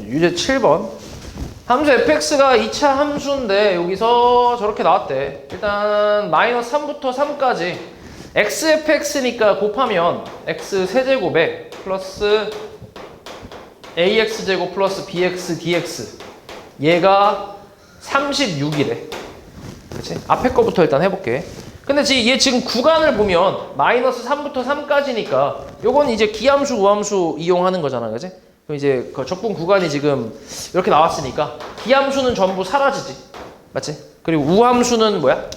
유제 7번. 함수 fx가 2차 함수인데 여기서 저렇게 나왔대. 일단 마이너스 3부터 3까지 xfx니까 곱하면 x 세제곱에 플러스 ax제곱 플러스 bx dx 얘가 36이래. 그치? 앞에 거부터 일단 해볼게. 근데 얘 지금 구간을 보면 마이너스 3부터 3까지니까 요건 이제 기함수 우함수 이용하는 거잖아. 그치? 그럼 이제 그 적분 구간이 지금 이렇게 나왔으니까 기함수는 전부 사라지지. 맞지? 그리고 우함수는 뭐야?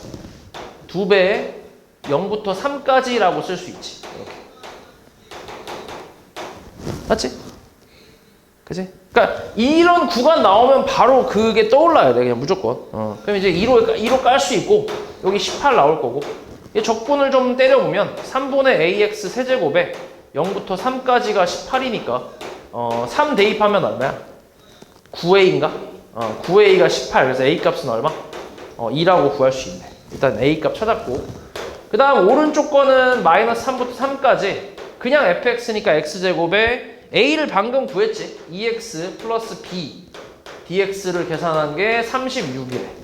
2배에 0부터 3까지라고 쓸 수 있지. 이렇게. 맞지? 그치? 그러니까 이런 구간 나오면 바로 그게 떠올라야 돼. 그냥 무조건. 그럼 이제 2로 깔 수 있고 여기 18 나올 거고 이 적분을 좀 때려보면 3분의 ax 세제곱에 0부터 3까지가 18이니까 3 대입하면 얼마야? 9a인가? 9a가 18. 그래서 a 값은 얼마? 2라고 구할 수 있네. 일단 a 값 찾았고 그 다음 오른쪽 거는 마이너스 3부터 3까지 그냥 fx니까 x제곱에 a를 방금 구했지. 2x 플러스 b dx를 계산한 게 36이래.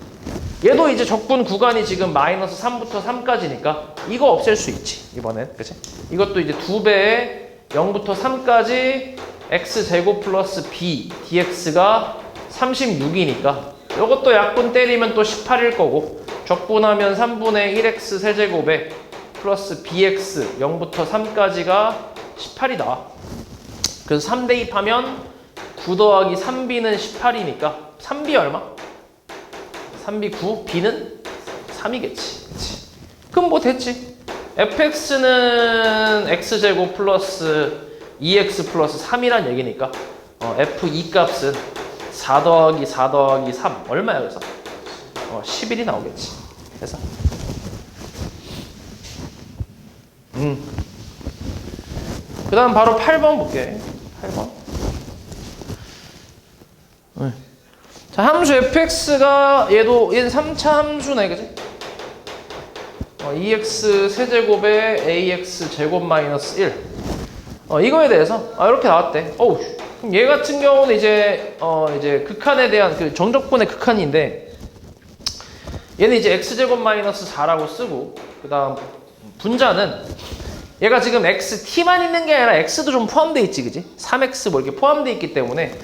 얘도 이제 적분 구간이 지금 마이너스 3부터 3까지니까 이거 없앨 수 있지. 이번엔. 그치? 이것도 이제 2배에 0부터 3까지 x제곱 플러스 b dx가 36이니까 이것도 약분 때리면 또 18일 거고 적분하면 3분의 1x 세제곱에 플러스 bx 0부터 3까지가 18이 나와. 그래서 3 대입하면 9 더하기 3b는 18이니까 3b 얼마? 3b 9, b는 3이겠지. 그치? 그럼 뭐 됐지. fx는 x제곱 플러스 2x 플러스 3이란 얘기니까 f2 값은 4 더하기 4 더하기 3 얼마야? 그래서 11이 나오겠지. 그래서 그 다음 바로 8번 볼게. 8번. 자, 함수 fx가 얘는 3차 함수네. 그지? 2x 세제곱에 ax 제곱 마이너스 1 이거에 대해서 이렇게 나왔대. 그럼 얘 같은 경우는 이제 극한에 대한 그 정적분의 극한인데 얘는 이제 x제곱 마이너스 4라고 쓰고 그 다음 분자는 얘가 지금 xt만 있는 게 아니라 x도 좀 포함되어 있지. 그지? 3x 뭐 이렇게 포함되어 있기 때문에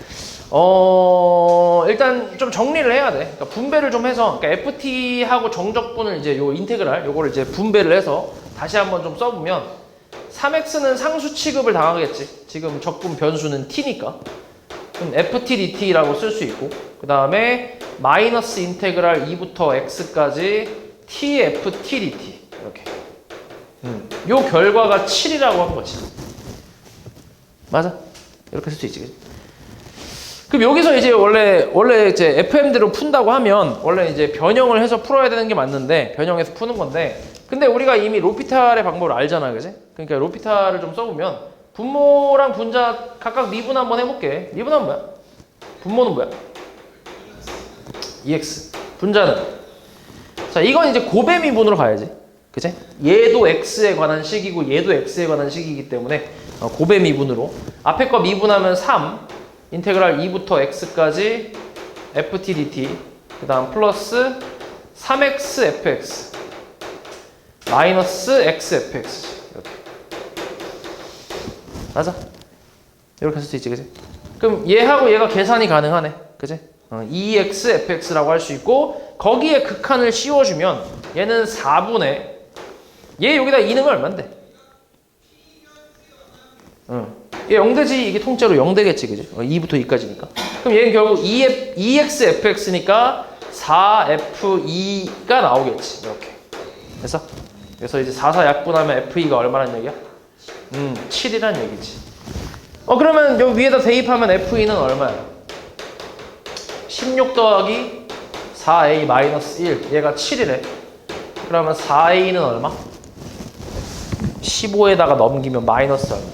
일단 좀 정리를 해야 돼. 그러니까 분배를 좀 해서 그러니까 ft하고 정적분을 이제 요 인테그랄 요거를 이제 분배를 해서 다시 한번 좀 써보면 3x는 상수 취급을 당하겠지. 지금 적분 변수는 t니까. 그럼 ft dt라고 쓸 수 있고 그 다음에 마이너스 인테그랄 2부터 x까지 t ft dt 이렇게. 요 결과가 7이라고 한 거지. 맞아? 이렇게 쓸 수 있지. 그치? 그럼 여기서 이제 원래 이제 FM대로 푼다고 하면 원래 이제 변형을 해서 풀어야 되는 게 맞는데 변형해서 푸는 건데 근데 우리가 이미 로피탈의 방법을 알잖아. 그지? 그러니까 로피탈을 좀 써보면 분모랑 분자 각각 미분 한번 해볼게. 미분하면 뭐야? 분모는 뭐야? 2x. 분자는? 자, 이건 이제 고배 미분으로 가야지. 그치? 얘도 x에 관한 식이고 얘도 x에 관한 식이기 때문에 고배 미분으로 앞에 거 미분하면 3 인테그랄 2부터 x까지 ft dt 그 다음 플러스 3x fx 마이너스 x fx 이렇게. 맞아? 이렇게 쓸 수 있지. 그치? 그럼 얘하고 얘가 계산이 가능하네. 그치? 2x fx라고 할 수 있고 거기에 극한을 씌워주면 얘는 4분의 얘 여기다 2넣으면 얼만데? 얘 0되지. 이게 통째로 0되겠지. 그지? 2부터 2까지니까. 그럼 얘는 결국 2x fx니까 4f2가 나오겠지. 이렇게. 그래서 이제 4, 4 약분하면 f2가 얼마란 얘기야? 7이란 얘기지. 그러면 여기 위에다 대입하면 f2는 얼마야? 16 더하기 4a 마이너스 1 얘가 7이래. 그러면 4a는 얼마? 15에다가 넘기면 마이너스 얼마?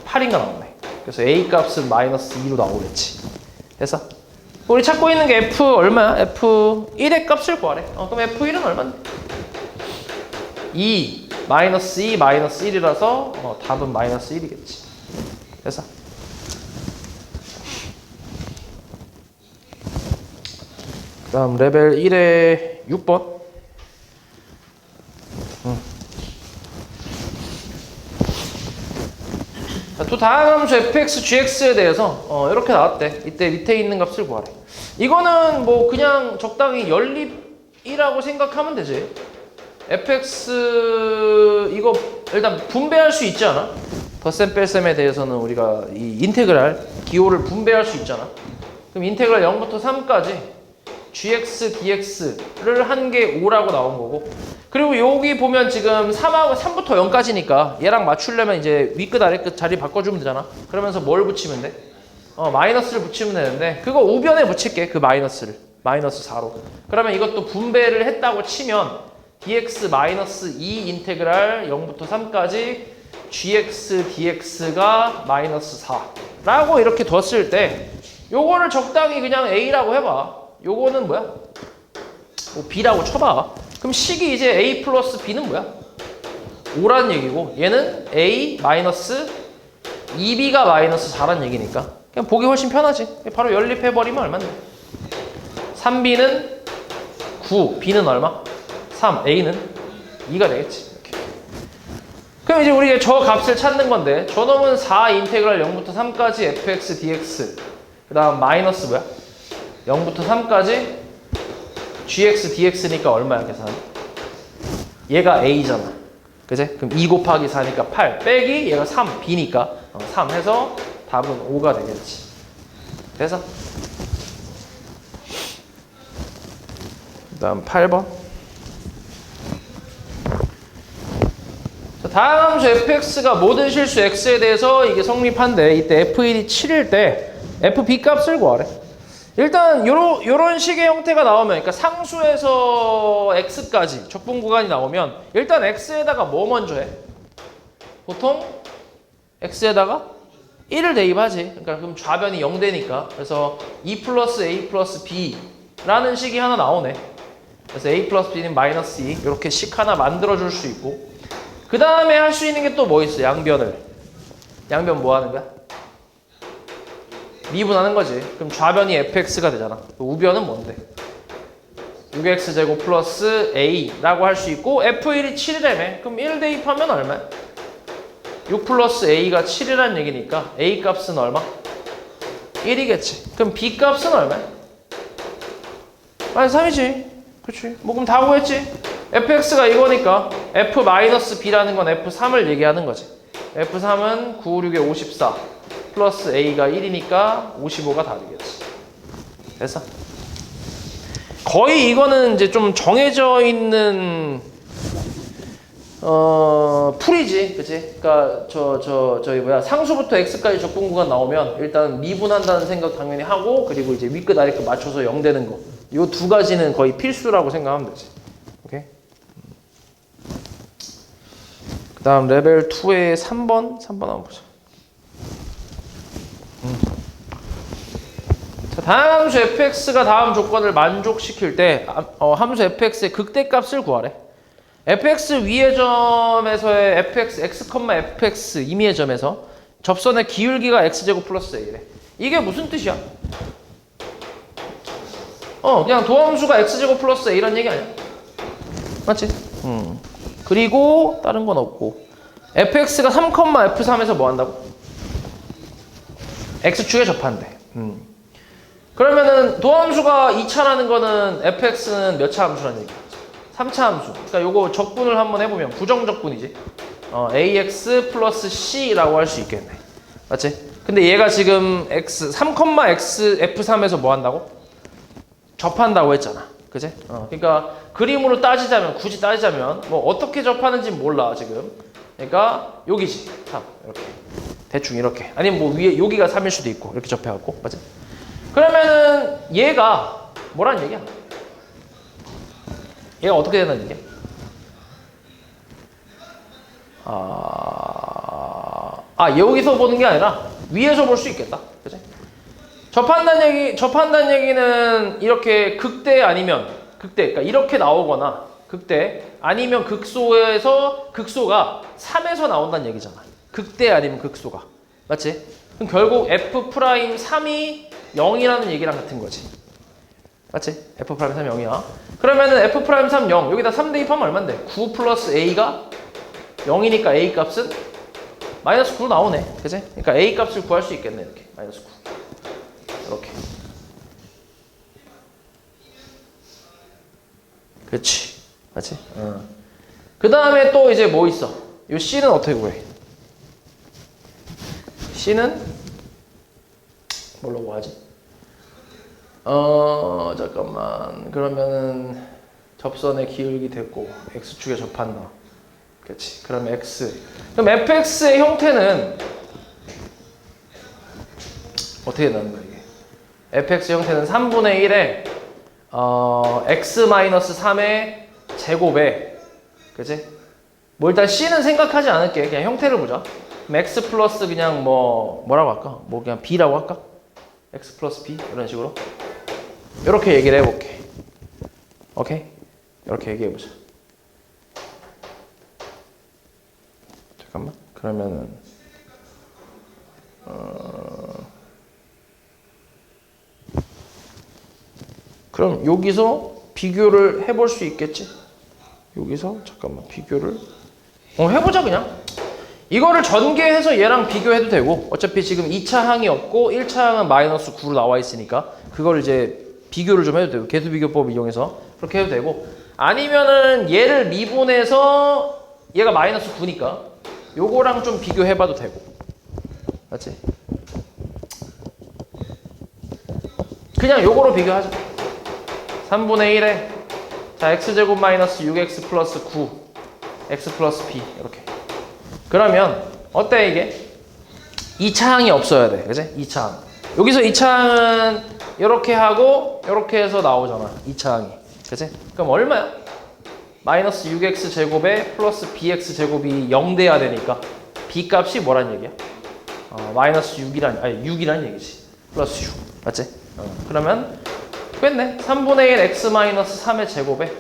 8인가 나오네. 그래서 a 값은 마이너스 2로 나오겠지. 그래서 우리 찾고 있는 게 f 얼마야? f 1의 값을 구하래. 그럼 f1은 얼마인데? 2 마이너스 2 마이너스 1이라서 답은 마이너스 1이겠지. 그래서 다음 레벨 1의 6번. 또 다음 함수 fx, gx에 대해서 이렇게 나왔대. 이때 밑에 있는 값을 구하래. 이거는 뭐 그냥 적당히 연립이라고 생각하면 되지. fx 이거 일단 분배할 수 있지 않아? 덧셈 뺄셈에 대해서는 우리가 이 인테그랄 기호를 분배할 수 있잖아. 그럼 인테그랄 0부터 3까지 gx, dx를 한 게 5라고 나온 거고, 그리고 여기 보면 지금 3부터 0까지니까 얘랑 맞추려면 이제 윗끝 아래끝 자리 바꿔주면 되잖아. 그러면서 뭘 붙이면 돼? 마이너스를 붙이면 되는데 그거 우변에 붙일게. 그 마이너스를 마이너스 4로. 그러면 이것도 분배를 했다고 치면 dx 마이너스 2 인테그랄 0부터 3까지 gx dx가 마이너스 4라고 이렇게 뒀을 때 요거를 적당히 그냥 a라고 해봐. 요거는 뭐야? b라고 쳐봐. 그럼 식이 이제 a 플러스 b는 뭐야? 5라는 얘기고, 얘는 a 마이너스 2b가 마이너스 4라는 얘기니까 그냥 보기 훨씬 편하지. 바로 연립해버리면 얼마인데? 3b는 9, b는 얼마? 3, a는 2가 되겠지. 이렇게. 그럼 이제 우리가 저 값을 찾는 건데, 저놈은 4 인테그랄 0부터 3까지 fx dx, 그 다음 마이너스 뭐야? 0부터 3까지 gx dx니까 얼마야 계산? 얘가 a잖아. 그치? 그럼 2 곱하기 4니까 8 빼기 얘가 3 b니까 3 해서 답은 5가 되겠지. 돼서 그 다음 8번. 자, 다음 함수 fx가 모든 실수 x에 대해서 이게 성립한데, 이때 f1이 7일 때 fb 값을 구하래. 일단 요런 식의 형태가 나오면, 그러니까 상수에서 x까지 적분 구간이 나오면 일단 x에다가 뭐 먼저 해? 보통 x에다가 1을 대입하지. 그러니까 그럼 좌변이 0되니까. 그래서 2 플러스 a 플러스 b라는 식이 하나 나오네. 그래서 a 플러스 b는 마이너스 2 이렇게 식 하나 만들어줄 수 있고, 그 다음에 할 수 있는 게 또 뭐 있어? 양변을. 양변 뭐 하는 거야? 미분하는 거지. 그럼 좌변이 fx가 되잖아. 우변은 뭔데? 6x제곱 플러스 a라고 할 수 있고, f1이 7이라며. 그럼 1 대입하면 얼마야? 6 플러스 a가 7이라는 얘기니까 a 값은 얼마? 1이겠지. 그럼 b 값은 얼마야? 아니 3이지. 그렇지. 뭐 그럼 다 구했지. fx가 이거니까 f-b라는 건 f3을 얘기하는 거지. f3은 9, 6에 54 플러스 a가 1이니까 55가 다 되겠지. 됐어? 거의 이거는 이제 좀 정해져 있는 풀이지, 그치? 그러니까 저기 뭐야, 상수부터 x까지 적분 구간 나오면 일단 미분한다는 생각 당연히 하고, 그리고 이제 윗끝 아래끝 맞춰서 0 되는 거, 요 두 가지는 거의 필수라고 생각하면 되지. 오케이? 그 다음 레벨 2의 3번 한번 보자. 자, 다음 함수 fx가 다음 조건을 만족시킬 때 함수 fx의 극대값을 구하래. fx 위의 점에서의 fx, x, fx 임의의 점에서 접선의 기울기가 x제곱 플러스 a래. 이게 무슨 뜻이야? 그냥 도함수가 x제곱 플러스 a란 얘기 아니야? 맞지? 그리고 다른 건 없고, fx가 3, f3에서 뭐 한다고? x축에 접한대. 그러면은 도함수가 2차라는 거는 fx는 몇 차 함수라는 얘기야? 3차 함수. 그러니까 요거 적분을 한번 해보면 부정적분이지. ax 플러스 c라고 할 수 있겠네. 맞지? 근데 얘가 지금 3, x f3에서 뭐 한다고? 접한다고 했잖아. 그치? 그러니까 그림으로 따지자면, 굳이 따지자면 뭐 어떻게 접하는지 몰라 지금. 그러니까 여기지. 3 이렇게. 대충 이렇게. 아니면 뭐 위에 여기가 3일 수도 있고 이렇게 접해갖고. 맞지? 그러면은 얘가 뭐라는 얘기야? 얘가 어떻게 되는 얘기야? 여기서 보는 게 아니라 위에서 볼 수 있겠다. 그치? 접한다는 얘기는 이렇게 극대 아니면 극대, 그러니까 이렇게 나오거나 극대 아니면 극소에서 극소가 3에서 나온다는 얘기잖아. 극대 아니면 극소가. 맞지? 그럼 결국 f'3이 0이라는 얘기랑 같은 거지. 맞지? F'3 0이야. 그러면은 F'3 0 여기다 3 대입하면 얼만데? 9 플러스 A가 0이니까 A 값은 마이너스 9 나오네. 그치? 그러니까 A 값을 구할 수 있겠네. 이렇게 마이너스 9 이렇게. 그치? 맞지? 그 다음에 또 이제 뭐 있어? 요 C는 어떻게 구해? C는 뭘로 구하지? 잠깐만. 그러면은 접선의 기울기 됐고 X축에 접한다. 그렇지. 그럼 X. 그럼 fx의 형태는 어떻게 나는 거야 이게? fx 형태는 3분의 1에 x-3의 제곱에 그치? 뭐 일단 C는 생각하지 않을게. 그냥 형태를 보자. 그럼 x 플러스 그냥 뭐라고 할까? 뭐 그냥 b라고 할까? x 플러스 b 이런 식으로 이렇게 얘기를 해볼게. 오케이? 이렇게 얘기해보자. 잠깐만. 그러면은 그럼 여기서 비교를 해볼 수 있겠지? 여기서 잠깐만 비교를 해보자 그냥. 이거를 전개해서 얘랑 비교해도 되고 어차피 지금 2차 항이 없고 1차 항은 마이너스 9로 나와 있으니까 그걸 이제 비교를 좀 해도 되고 계수비교법 이용해서 그렇게 해도 되고 아니면은 얘를 미분해서 얘가 마이너스 9니까 요거랑 좀 비교해봐도 되고 맞지? 그냥 요거로 비교하자. 3분의 1에 자 x제곱 마이너스 6x 플러스 9 x 플러스 b 이렇게. 그러면 어때 이게? 2차 항이 없어야 돼. 그치? 2차 항. 여기서 2차 항은 이렇게 하고 이렇게 해서 나오잖아. 2차 항이. 그치? 그럼 얼마야? 마이너스 6x 제곱에 플러스 bx 제곱이 0 돼야 되니까 b 값이 뭐란 얘기야? 마이너스 6이란 얘기지. 플러스 6. 맞지? 그러면 됐네. 3분의 1 x 마이너스 3의 제곱에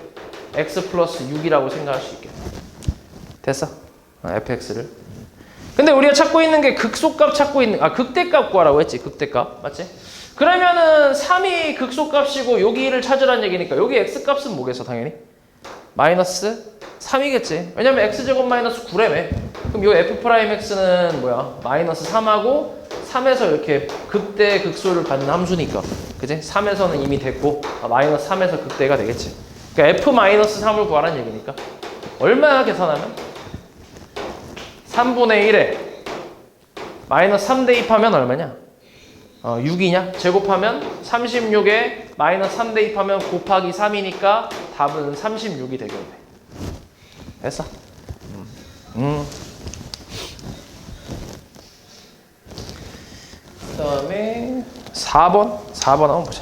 x 플러스 6이라고 생각할 수 있겠네. 됐어? fx를. 근데 우리가 찾고 있는 게 극소값 찾고 있는 극대값 구하라고 했지. 극대값. 맞지? 그러면은 3이 극소값이고 여기 1을 찾으라는 얘기니까 여기 x값은 뭐겠어 당연히? 마이너스 3이겠지. 왜냐면 x제곱 마이너스 9래매. 그럼 요 f'x는 뭐야? 마이너스 3하고 3에서 이렇게 극대 극소를 받는 함수니까. 그지? 3에서는 이미 됐고 마이너스 3에서 극대가 되겠지. 그러니까 f-3을 구하라는 얘기니까. 얼마야 계산하면? 3분의 1에 마이너스 3 대입하면 얼마냐? 6이냐? 제곱하면 36에 마이너스 3 대입하면 곱하기 3이니까 답은 36이 되겠네. 됐어? 그 다음에 4번 한번 보자.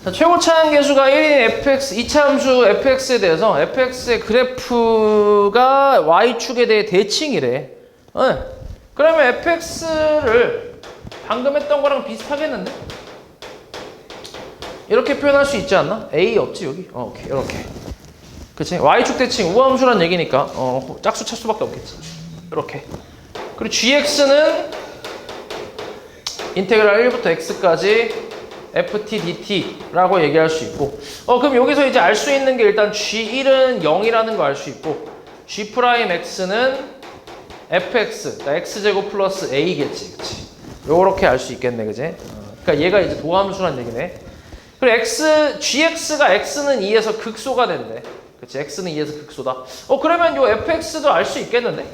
자, 최고차항 계수가 1인 fx, 2차 함수 fx에 대해서 fx의 그래프가 y축에 대해 대칭이래. 그러면 fx를 방금 했던 거랑 비슷하겠는데? 이렇게 표현할 수 있지 않나? a 없지 여기? 오케이 이렇게. 그치? y축 대칭 우함수란 얘기니까 짝수 찰 수밖에 없겠지. 이렇게. 그리고 gx는 인테그랄 1부터 x까지 ft dt라고 얘기할 수 있고 그럼 여기서 이제 알 수 있는 게 일단 g1은 0이라는 거 알 수 있고 g'x는 fx, 그러니까 x제곱 플러스 a겠지. 그치? 요렇게 알 수 있겠네. 그지? 그러니까 얘가 이제 도함수란 얘기네. 그리고 gx가 x는 2에서 극소가 된대. 그치? x는 2에서 극소다. 그러면 요 fx도 알 수 있겠는데?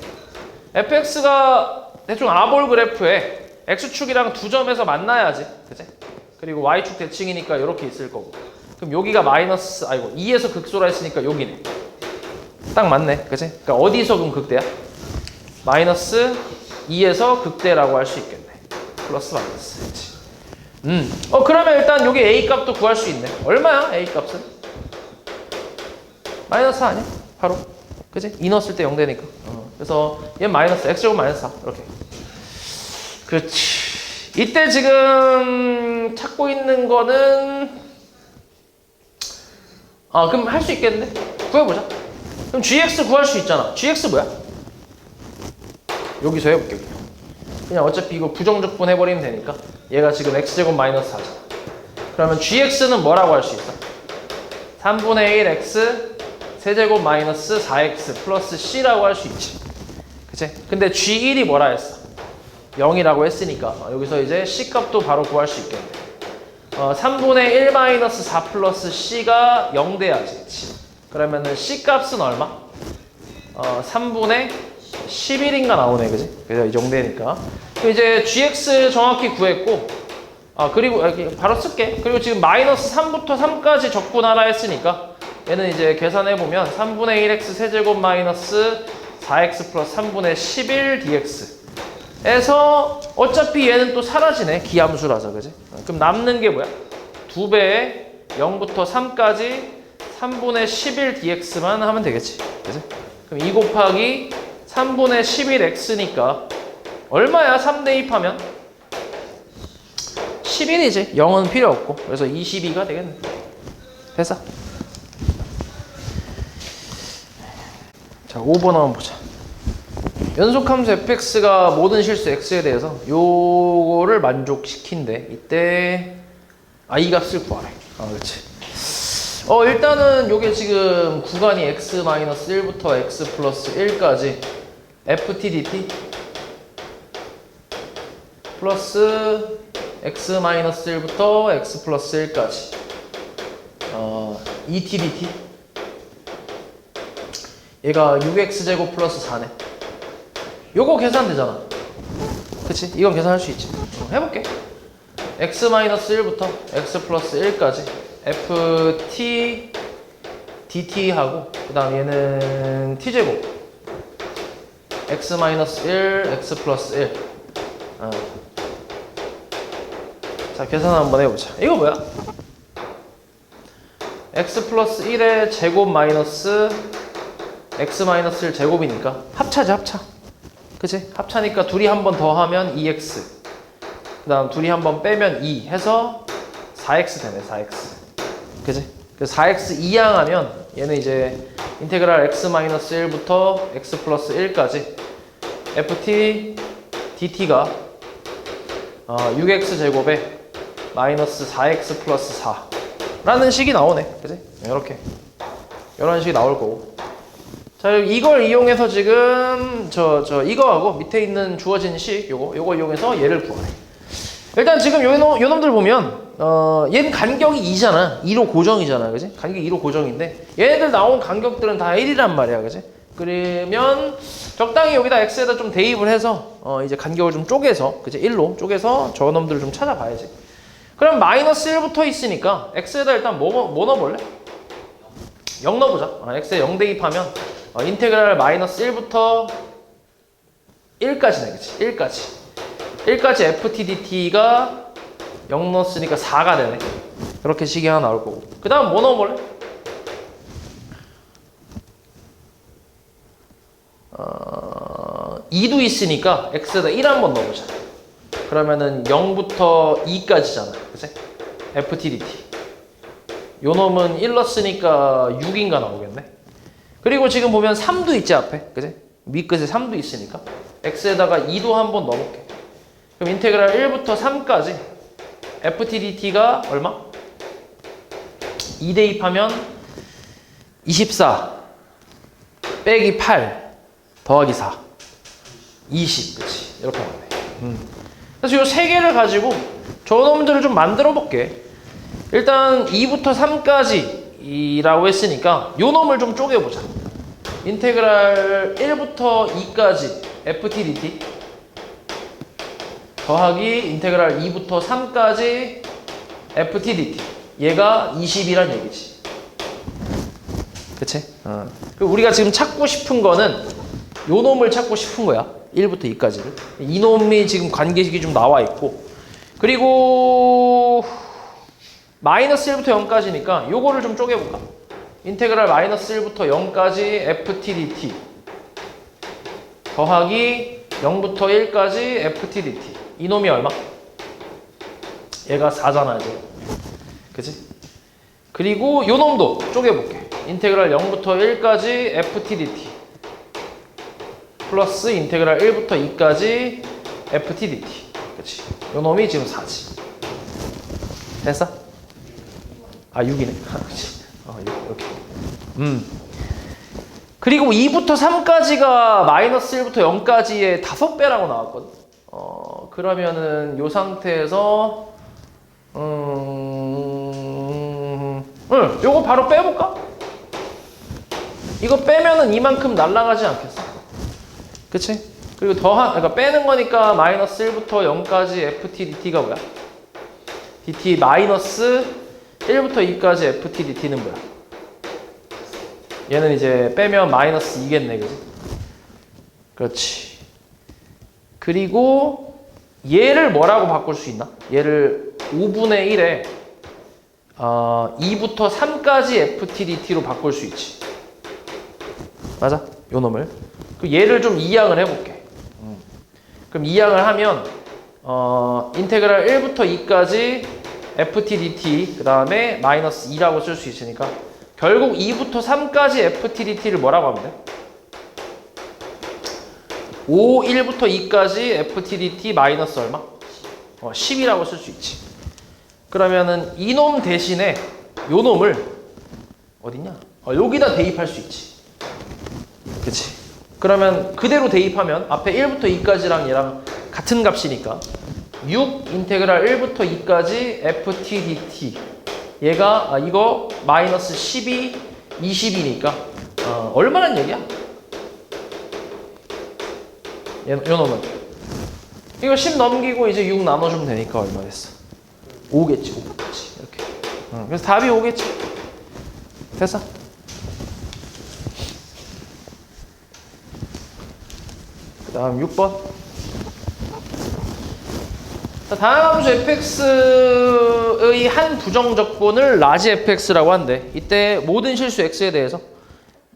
fx가 대충 아볼 그래프에 x축이랑 두 점에서 만나야지. 그치? 그리고 y축 대칭이니까 이렇게 있을 거고. 그럼 여기가 마이너스 2에서 극소라 했으니까 여기네. 딱 맞네. 그치? 그러니까 어디서 그럼 극대야? 마이너스 2에서 극대라고 할 수 있겠네. 플러스 마이너스. 그치? 그러면 일단 여기 a 값도 구할 수 있네. 얼마야? a 값은? 마이너스 4 아니야? 바로. 그치? 2 넣었을 때 0 되니까. 그래서 얘 마이너스 x제곱 마이너스 4 이렇게. 그렇지. 이때 지금 찾고 있는 거는 그럼 할 수 있겠네. 구해보자. 그럼 gx 구할 수 있잖아. gx 뭐야? 여기서 해볼게. 그냥 어차피 이거 부정적분 해버리면 되니까 얘가 지금 x제곱 마이너스 4잖아. 그러면 gx는 뭐라고 할 수 있어? 3분의 1 x 세제곱 마이너스 4x 플러스 c라고 할 수 있지. 그치? 근데 g1이 뭐라 했어? 0이라고 했으니까 여기서 이제 c 값도 바로 구할 수 있겠네. 3분의 1 마이너스 4 플러스 c가 0 돼야지. 그치? 그러면은 c 값은 얼마? 3분의 11인가 나오네, 그지? 그래서 이 정도 되니까. 그럼 이제 gx 정확히 구했고, 그리고 바로 쓸게. 그리고 지금 마이너스 3부터 3까지 적분하라 했으니까 얘는 이제 계산해보면 3분의 1x 세제곱 마이너스 4x 플러스 3분의 11 dx 에서 어차피 얘는 또 사라지네. 기함수라서, 그지? 그럼 남는 게 뭐야? 2배에 0부터 3까지 3분의 11 dx만 하면 되겠지. 그지? 그럼 2 곱하기 3분의 11x니까 얼마야? 3 대입하면? 11이지. 0은 필요 없고. 그래서 22가 되겠네. 됐어. 자, 5번 한번 보자. 연속함수 fx가 모든 실수 x에 대해서 요거를 만족시킨대. 이때 이 값을 구하래. 그렇지. 일단은 요게 지금 구간이 x-1부터 x 플러스 1까지 ft dt 플러스 x-1부터 x 플러스 1까지 2t dt 얘가 6x제곱 플러스 4네. 요거 계산되잖아. 그치? 이건 계산할 수 있지. 해볼게. x-1부터 x 플러스 1까지 ft dt 하고 그 다음 얘는 t제곱 x-1 x 플러스 1 자, 계산 한번 해보자. 이거 뭐야? x 플러스 1의 제곱 마이너스 x 마이너스 1 제곱이니까 합차지, 합차. 그치? 합차니까 둘이 한 번 더 하면 2x 그 다음 둘이 한 번 빼면 2 해서 4x 되네. 4x. 그치? 그래서 4x 이항하면 얘는 이제 인테그랄 x 마이너스 1부터 x 플러스 1까지 ft dt가 6x 제곱에 마이너스 4x 플러스 4 라는 식이 나오네. 그치? 이렇게 이런 식이 나올 거고. 자, 이걸 이용해서 지금 이거하고 밑에 있는 주어진 식 요거 이용해서 얘를 구하래. 일단 지금 요 놈들 보면 얘는 간격이 2잖아. 2로 고정이잖아. 그지? 간격이 2로 고정인데 얘네들 나온 간격들은 다 1이란 말이야. 그지? 그러면 적당히 여기다 x에다 좀 대입을 해서 이제 간격을 좀 쪼개서, 그지? 1로 쪼개서 저 놈들을 좀 찾아봐야지. 그럼 마이너스 1부터 있으니까 x에다 일단 뭐 넣어볼래? 0 넣어보자. x에 0 대입하면 인테그랄 마이너스 1부터 1까지네. 그치? 1까지 ft dt가 0 넣었으니까 4가 되네. 이렇게 식이 하나 나올 거고. 그 다음 뭐 넣어볼래? 2도 있으니까 x에다 1 한번 넣어보자. 그러면은 0부터 2까지잖아. 그치? ft dt. 요 놈은 1 넣었으니까 6인가 나오겠네. 그리고 지금 보면 3도 있지, 앞에. 그치? 밑끝에 3도 있으니까 x에다가 2도 한번 넣어볼게. 그럼 인테그랄 1부터 3까지 ft dt가 얼마? 2 대입하면 24 빼기 8 더하기 4 20. 그치? 이렇게 나오네. 그래서 요 세 개를 가지고 저 놈들을 좀 만들어 볼게. 일단 2부터 3까지라고 했으니까 요 놈을 좀 쪼개보자. 인테그랄 1부터 2까지 ft dt 더하기 인테그랄 2부터 3까지 ft dt 얘가 20이란 얘기지. 그치? 그리고 우리가 지금 찾고 싶은 거는 요 놈을 찾고 싶은 거야. 1부터 2까지를. 이 놈이 지금 관계식이 좀 나와 있고, 그리고 마이너스 1부터 0까지니까 요거를 좀 쪼개볼까? 인테그랄 마이너스 1부터 0까지 ft dt 더하기 0부터 1까지 ft dt 이 놈이 얼마? 얘가 4잖아 이제. 그치? 그리고 요 놈도 쪼개볼게. 인테그랄 0부터 1까지 ft dt 플러스 인테그랄 1부터 2까지 ft dt. 그렇지. 요 놈이 지금 4지. 됐어? 아 6이네. 그렇지. 이렇게. 그리고 2부터 3까지가 마이너스 1부터 0까지의 5배라고 나왔거든. 그러면은 요 상태에서 요거 바로 빼볼까? 이거 빼면은 이만큼 날아가지 않겠어? 그치? 그리고 그러니까 빼는 거니까 마이너스 1부터 0까지 ft dt가 뭐야? dt 마이너스 1부터 2까지 ft dt는 뭐야? 얘는 이제 빼면 마이너스 2겠네, 그지? 그렇지. 그리고 얘를 뭐라고 바꿀 수 있나? 얘를 5분의 1에 2부터 3까지 ft dt로 바꿀 수 있지. 맞아? 요 놈을. 그 얘를 좀 이항을 해볼게. 그럼 이항을 하면 인테그랄 1부터 2까지 ft dt 그 다음에 마이너스 2라고 쓸 수 있으니까 결국 2부터 3까지 ft dt를 뭐라고 하면 돼? 5, 1부터 2까지 ft dt 마이너스 얼마? 10이라고 쓸 수 있지. 그러면은 이놈 대신에 요 놈을 어딨냐? 여기다 대입할 수 있지. 그치? 그러면 그대로 대입하면 앞에 1부터 2까지랑 얘랑 같은 값이니까 6 인테그랄 1부터 2까지 ft dt 얘가 이거 마이너스 12, 20이니까 얼마란 얘기야? 요 놈은 이거 10 넘기고 이제 6 나눠주면 되니까 얼마 됐어? 5겠지. 5겠지. 이렇게. 그래서 답이 5겠지. 됐어? 그 다음 6번. 다항함수 fx의 한 부정적분을 라지 fx라고 한대. 이때 모든 실수 x에 대해서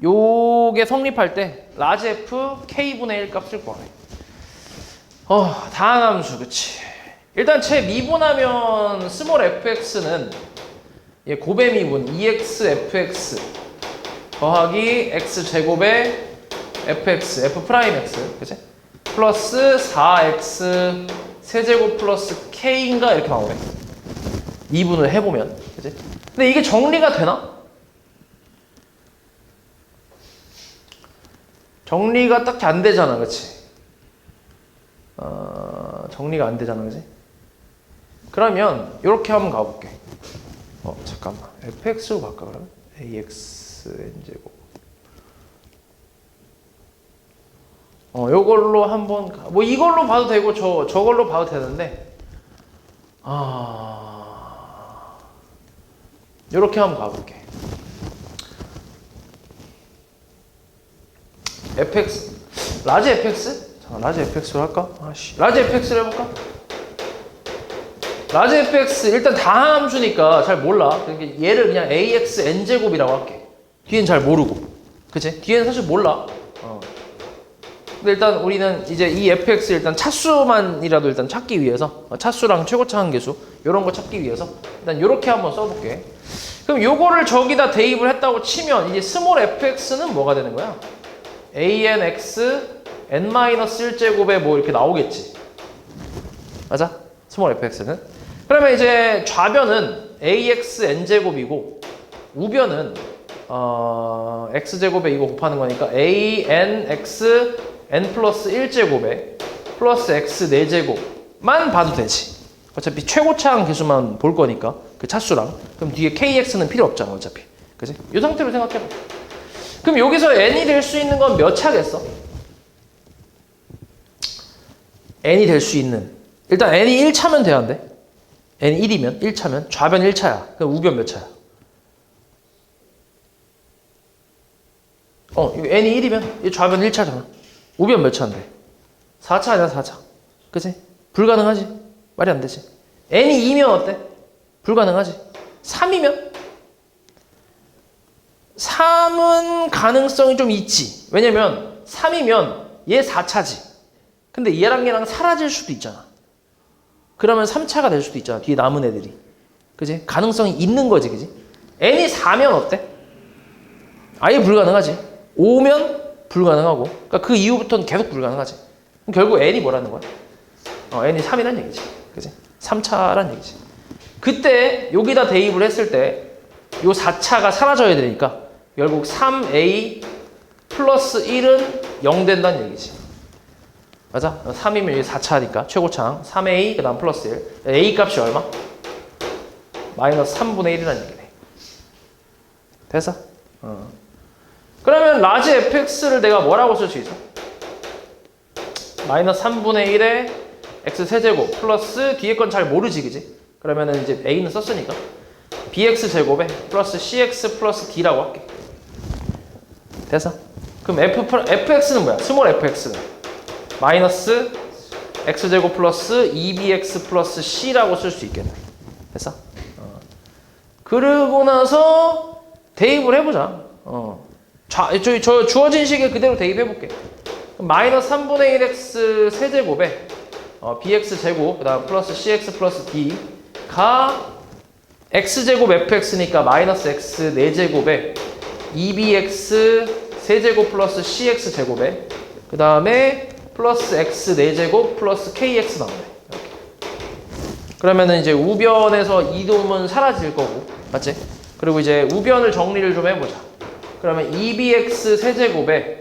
요게 성립할 때 라지 f k분의 1 값을 구하래. 다항함수 그치. 일단 미분하면 스몰 fx는 얘 곱의 미분 2x fx 더하기 x제곱의 fx f 프라임 x 그치? 플러스 4x 세제곱 플러스 k인가 이렇게 나오네. 미분을 해보면 그치? 근데 이게 정리가 되나? 정리가 딱히 안 되잖아 그치? 정리가 안 되잖아 그치? 그러면 이렇게 한번 가볼게. 잠깐만 fx로 바꿔 그러면 ax n제곱 요걸로 한번 뭐 이걸로 봐도 되고 저걸로 봐도 되는데 요렇게 한번 가볼게. fx 라지 fx? 잠깐 라지 fx로 할까? 라지 fx로 해볼까? 라지 fx 일단 다항함수니까 잘 몰라. 그러니까 얘를 그냥 ax n제곱이라고 할게. 뒤엔 잘 모르고 그치? 뒤엔 사실 몰라. 근데 일단 우리는 이제 이 fx 일단 차수만이라도 일단 찾기 위해서 차수랑 최고차 한계수 이런 거 찾기 위해서 일단 요렇게 한번 써볼게. 그럼 요거를 저기다 대입을 했다고 치면 이제 스몰 fx는 뭐가 되는 거야? anx n-1제곱에 뭐 이렇게 나오겠지. 맞아? 스몰 fx는. 그러면 이제 좌변은 ax n제곱이고 우변은 x제곱에 이거 곱하는 거니까 anx n 플러스 1제곱에 플러스 x 4제곱만 봐도 되지. 어차피 최고차항 계수만 볼 거니까 그 차수랑. 그럼 뒤에 kx는 필요 없잖아 어차피. 그치? 이 상태로 생각해봐. 그럼 여기서 n이 될 수 있는 건 몇 차겠어? n이 될 수 있는 일단 n이 1차면 돼야 한대. n이 1이면 1차면 좌변 1차야. 그럼 우변 몇 차야? 이거 n이 1이면 이 좌변 1차잖아. 우변 몇 차인데? 4차 아니야 4차. 그치? 불가능하지? 말이 안 되지. n이 2면 어때? 불가능하지. 3이면? 3은 가능성이 좀 있지. 왜냐면 3이면 얘 4차지. 근데 얘랑 사라질 수도 있잖아. 그러면 3차가 될 수도 있잖아. 뒤에 남은 애들이. 그치? 가능성이 있는 거지. 그치? n이 4면 어때? 아예 불가능하지. 5면 불가능하고. 그러니까 그 이후부터는 계속 불가능하지. 그럼 결국 n이 뭐라는 거야? n이 3이란 얘기지. 그지? 3차란 얘기지. 그때 여기다 대입을 했을 때 요 4차가 사라져야 되니까 결국 3a 플러스 1은 0 된다는 얘기지. 맞아? 3이면 여기 4차니까 최고차항 3a 그 다음 플러스 1 a 값이 얼마? 마이너스 3분의 1이라는 얘기네. 됐어? 그러면 라지 fx를 내가 뭐라고 쓸 수 있어? 마이너스 3분의 1에 x 세제곱 플러스 뒤에 건 잘 모르지, 그지? 그러면은 이제 a는 썼으니까 bx 제곱에 플러스 cx 플러스 d라고 할게. 됐어? 그럼 fx는 뭐야? 스몰 fx는 마이너스 x제곱 플러스 2bx 플러스 c라고 쓸 수 있겠네. 됐어? 그러고 나서 대입을 해보자. 저 주어진 식에 그대로 대입해볼게. 마이너스 3분의 1x 세제곱에 bx 제곱 그 다음 플러스 cx 플러스 d가 x제곱 fx니까 마이너스 x 4제곱에 2bx 세제곱 플러스 cx 제곱에 그 다음에 플러스 x 4제곱 플러스 kx 나오네. 이렇게. 그러면은 이제 우변에서 이동은 사라질 거고, 맞지? 그리고 이제 우변을 정리를 좀 해보자. 그러면 2bx 세제곱에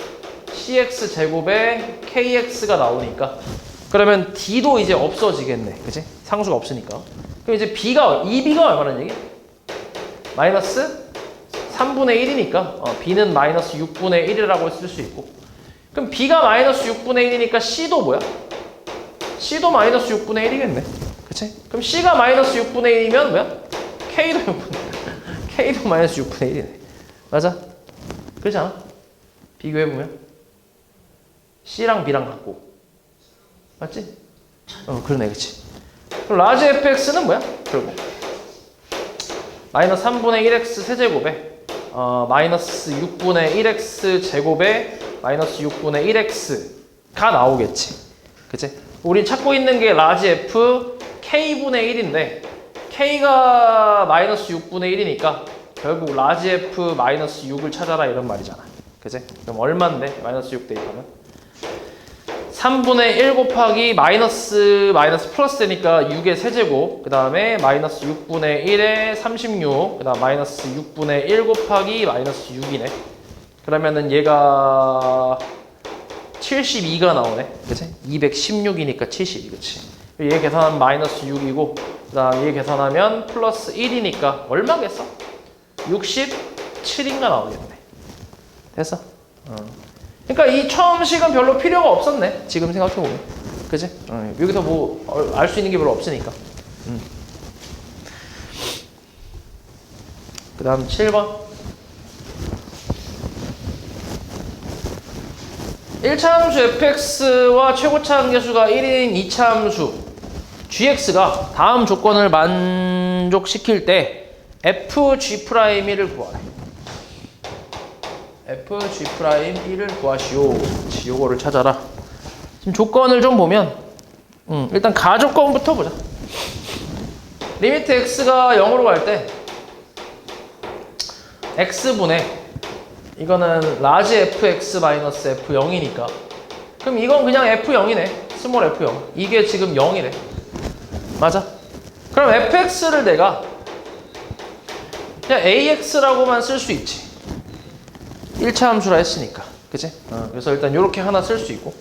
cx 제곱에 kx가 나오니까 그러면 d도 이제 없어지겠네. 그치? 상수가 없으니까. 그럼 이제 b가 얼마나 얘기? 마이너스 3분의 1이니까 b는 마이너스 6분의 1이라고 쓸 수 있고 그럼 b가 마이너스 6분의 1이니까 c도 뭐야? c도 마이너스 6분의 1이겠네. 그치? 그럼 c가 마이너스 6분의 1이면 뭐야? k도 마이너스 6분의 1이네. 맞아? 그렇지 않아? 비교해보면 c랑 b랑 같고 맞지? 그러네. 그치? 그럼 라지 fx는 뭐야? 결국 마이너스 3분의 1x 세제곱에 마이너스 6분의 1x 제곱에 마이너스 6분의 1x가 나오겠지. 그치? 우리 찾고 있는 게 라지 f k분의 1인데 k가 마이너스 6분의 1이니까 결국 라지 f 마이너스 6을 찾아라 이런 말이잖아. 그치? 그럼 얼만데? 마이너스 6 대입하면? 3분의 1 곱하기 마이너스 플러스 되니까 6의 세제곱 그 다음에 마이너스 6분의 1에 36 그 다음 마이너스 6분의 1 곱하기 마이너스 6이네. 그러면은 얘가 72가 나오네. 그치? 216이니까 72. 그치? 얘 계산하면 마이너스 6이고 그 다음 얘 계산하면 플러스 1이니까 얼마겠어? 67인가 나오겠네. 됐어? 그러니까 이 처음 식은 별로 필요가 없었네. 지금 생각해보면. 그치? 여기서 뭐 알 수 있는 게 별로 없으니까. 그 다음 7번. 1차 함수 fx와 최고차 함계수가 1인 2차 함수 gx가 다음 조건을 만족시킬 때 fg'1을 구하래. fg'1을 구하시오. 요거를 찾아라. 지금 조건을 좀 보면 일단 가조건부터 보자. 리미트 x가 0으로 갈 때 x분의 이거는 라지 fx 마이너스 f0이니까 그럼 이건 그냥 f0이네. 스몰 f0. 이게 지금 0이래. 맞아? 그럼 fx를 내가 그냥 ax라고만 쓸 수 있지. 1차 함수라 했으니까. 그치? 그래서 일단 이렇게 하나 쓸 수 있고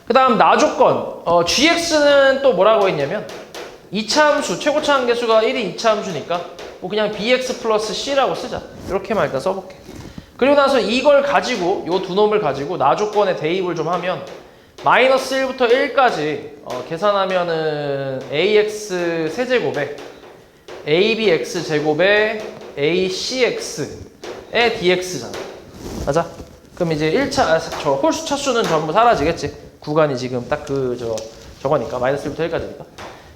그 다음 나조건 gx는 또 뭐라고 했냐면 2차 함수, 최고차 함계수가 1이 2차 함수니까 뭐 그냥 bx 플러스 c라고 쓰자. 이렇게만 일단 써볼게. 그리고 나서 이걸 가지고 요 두 놈을 가지고 나조건에 대입을 좀 하면 마이너스 1부터 1까지 계산하면은 ax 세제곱에 abx 제곱에 acx의 dx잖아. 맞아? 그럼 이제 1차 저 홀수 차수는 전부 사라지겠지. 구간이 지금 딱 저거니까 마이너스 1부터 1까지니까.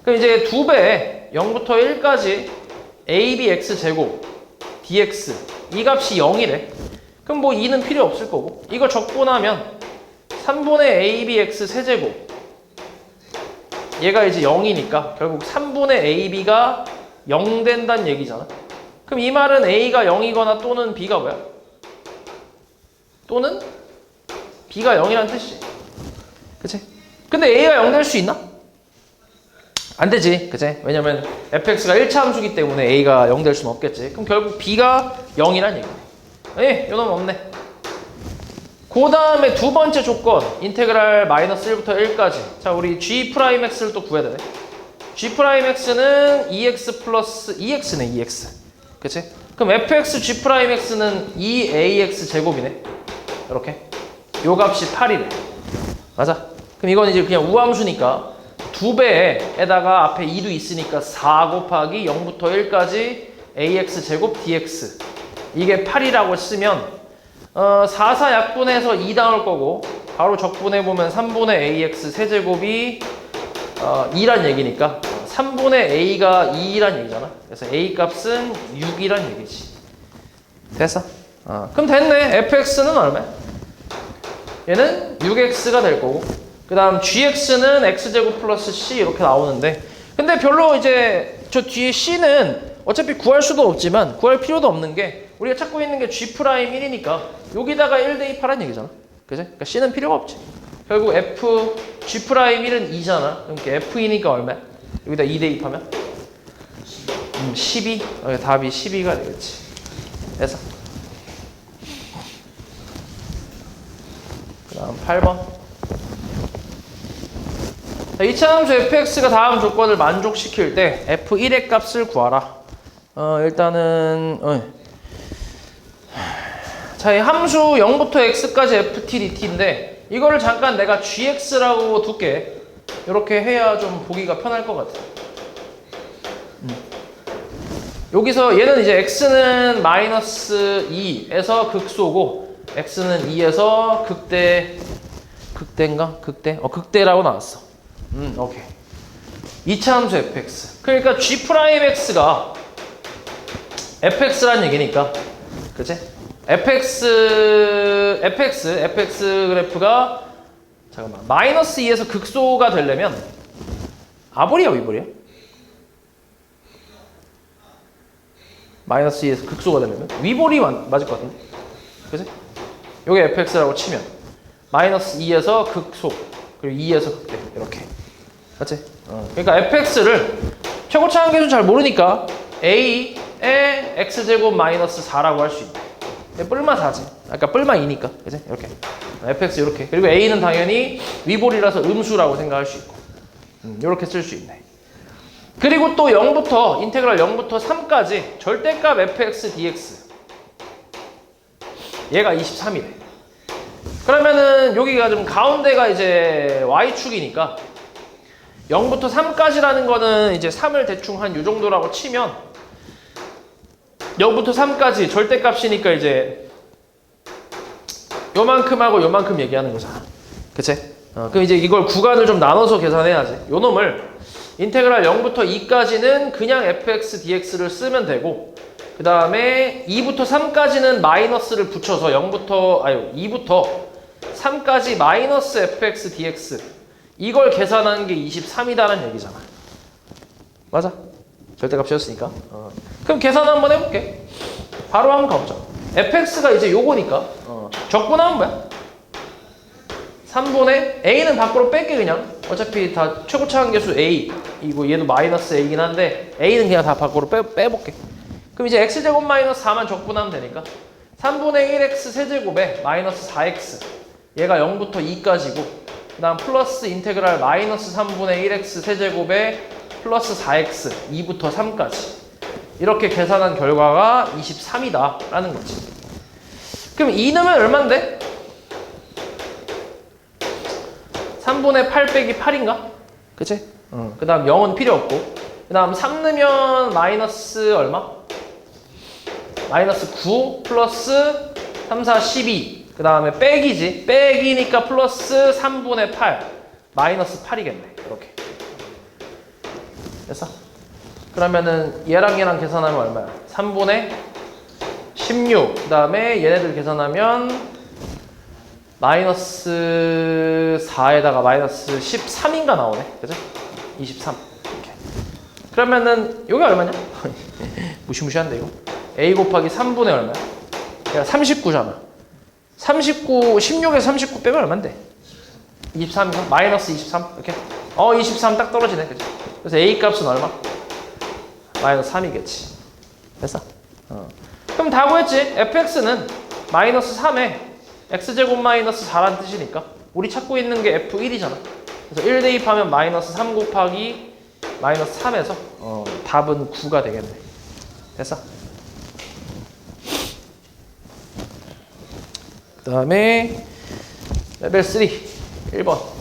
그럼 이제 2배 0부터 1까지 abx 제곱 dx 이 값이 0이래. 그럼 뭐 2는 필요 없을 거고 이거 적분하면 3분의 abx 세제곱 얘가 이제 0이니까 결국 3분의 ab가 0 된다는 얘기잖아. 그럼 이 말은 a가 0이거나 또는 b가 뭐야? 또는 b가 0이라는 뜻이지. 그치? 근데 a가 0 될 수 있나? 안 되지, 그치? 왜냐면 fx가 1차 함수기 때문에 a가 0 될 수는 없겠지. 그럼 결국 b가 0이란 얘기네. 예, 요놈 없네. 그 다음에 두 번째 조건, 인테그랄 마이너스 1부터 1까지. 자, 우리 g'x를 또 구해야 되네. g'x는 2x 플러스 2x네, 2x. 그치? 그럼 fx g'x는 2ax 제곱이네. 이렇게. 요 값이 8이래. 맞아? 그럼 이건 이제 그냥 우함수니까 2배에다가 앞에 2도 있으니까 4 곱하기 0부터 1까지 ax 제곱 dx. 이게 8이라고 쓰면 4, 4 약분해서 2 나올 거고 바로 적분해보면 3분의 ax 세제곱이 2란 얘기니까 3분의 a가 2란 얘기잖아. 그래서 a 값은 6이란 얘기지. 됐어? 그럼 됐네. fx는 얼마야? 얘는 6x가 될 거고 그 다음 gx는 x제곱 플러스 c 이렇게 나오는데 근데 별로 이제 저 뒤에 c는 어차피 구할 수도 없지만 구할 필요도 없는 게 우리가 찾고 있는 게 g'1이니까 여기다가 1 대입하라는 얘기잖아. 그지? 그러니까 c는 필요가 없지. 결국 f g'1은 2잖아. 그럼 f이니까 얼마야? 여기다 2 대입하면 12. 답이 12가 되겠지. 됐어. 그 다음 8번. 자, 이차함수 fx가 다음 조건을 만족시킬 때 f1의 값을 구하라. 일단은 자, 이 함수 0부터 x까지 ft dt인데 이거를 잠깐 내가 gx라고 둘게. 이렇게 해야 좀 보기가 편할 것 같아. 여기서 얘는 이제 x는 마이너스 2에서 극소고 x는 2에서 극대인가? 극대라고 나왔어. 오케이. 2차 함수 fx. 그러니까 g'x가 fx란 얘기니까. 그치? fx 그래프가 잠깐만 마이너스 2에서 극소가 되려면 아볼이야 위볼이야? 마이너스 2에서 극소가 되려면 위볼이 맞을 것 같은데? 그치? 요게 fx라고 치면 마이너스 2에서 극소 그리고 2에서 극대 이렇게 맞지? 그러니까 fx를 최고차 한계수는 잘 모르니까 a의 x제곱 마이너스 4라고 할 수 있다. 뿔마 4지. 아까 뿔마 2니까. 그치? 이렇게. fx 이렇게. 그리고 a는 당연히 위볼이라서 음수라고 생각할 수 있고. 이렇게 쓸 수 있네. 그리고 또 0부터 인테그랄 0부터 3까지 절대값 fx dx. 얘가 23이래. 그러면은 여기가 좀 가운데가 이제 y축이니까 0부터 3까지라는 거는 이제 3을 대충 한 요 정도라고 치면 0부터 3까지 절대값이니까 이제 요만큼하고 요만큼 얘기하는 거잖아. 그치? 그럼 이제 이걸 구간을 좀 나눠서 계산해야지. 요 놈을 인테그랄 0부터 2까지는 그냥 fx dx를 쓰면 되고 그 다음에 2부터 3까지는 마이너스를 붙여서 2부터 3까지 마이너스 fx dx 이걸 계산하는 게 23이다라는 얘기잖아. 맞아? 절대값이었으니까. 그럼 계산 한번 해볼게. 바로 한번 가보자. fx가 이제 요거니까 적분하면 뭐야? 3분의 a는 밖으로 뺄게 그냥. 어차피 다 최고차 한계수 a 이고 얘도 마이너스 a긴 한데 a는 그냥 다 밖으로 빼볼게. 그럼 이제 x제곱 마이너스 4만 적분하면 되니까 3분의 1x 세제곱에 마이너스 4x 얘가 0부터 2까지고 그 다음 플러스 인테그랄 마이너스 3분의 1x 세제곱에 플러스 4x 2부터 3까지 이렇게 계산한 결과가 23이다 라는 거지. 그럼 2 넣으면 얼만데? 3분의 8 빼기 8인가? 그치? 그 다음 0은 필요 없고 그 다음 3 넣으면 마이너스 얼마? 마이너스 9 플러스 3, 4, 12 그 다음에 빼기지. 빼기니까 플러스 3분의 8 마이너스 8이겠네. 이렇게 됐어? 그러면은 얘랑 계산하면 얼마야? 3분의 16 그 다음에 얘네들 계산하면 마이너스 4에다가 마이너스 13인가 나오네. 그죠? 23 이렇게. 그러면은 여기 얼마냐? 무시무시한데 이거. a 곱하기 3분의 얼마야? 얘가 39잖아. 39, 16에서 39 빼면 얼만데? 23인가? 마이너스 23 이렇게. 23 딱 떨어지네. 그죠? 그래서 A 값은 얼마? 마이너스 3이겠지. 됐어? 그럼 다 구했지? fx는 마이너스 3에 x제곱 마이너스 4란 뜻이니까 우리 찾고 있는 게 f1이잖아. 그래서 1 대입하면 마이너스 3 곱하기 마이너스 3에서 답은 9가 되겠네. 됐어? 그 다음에 레벨 3 1번.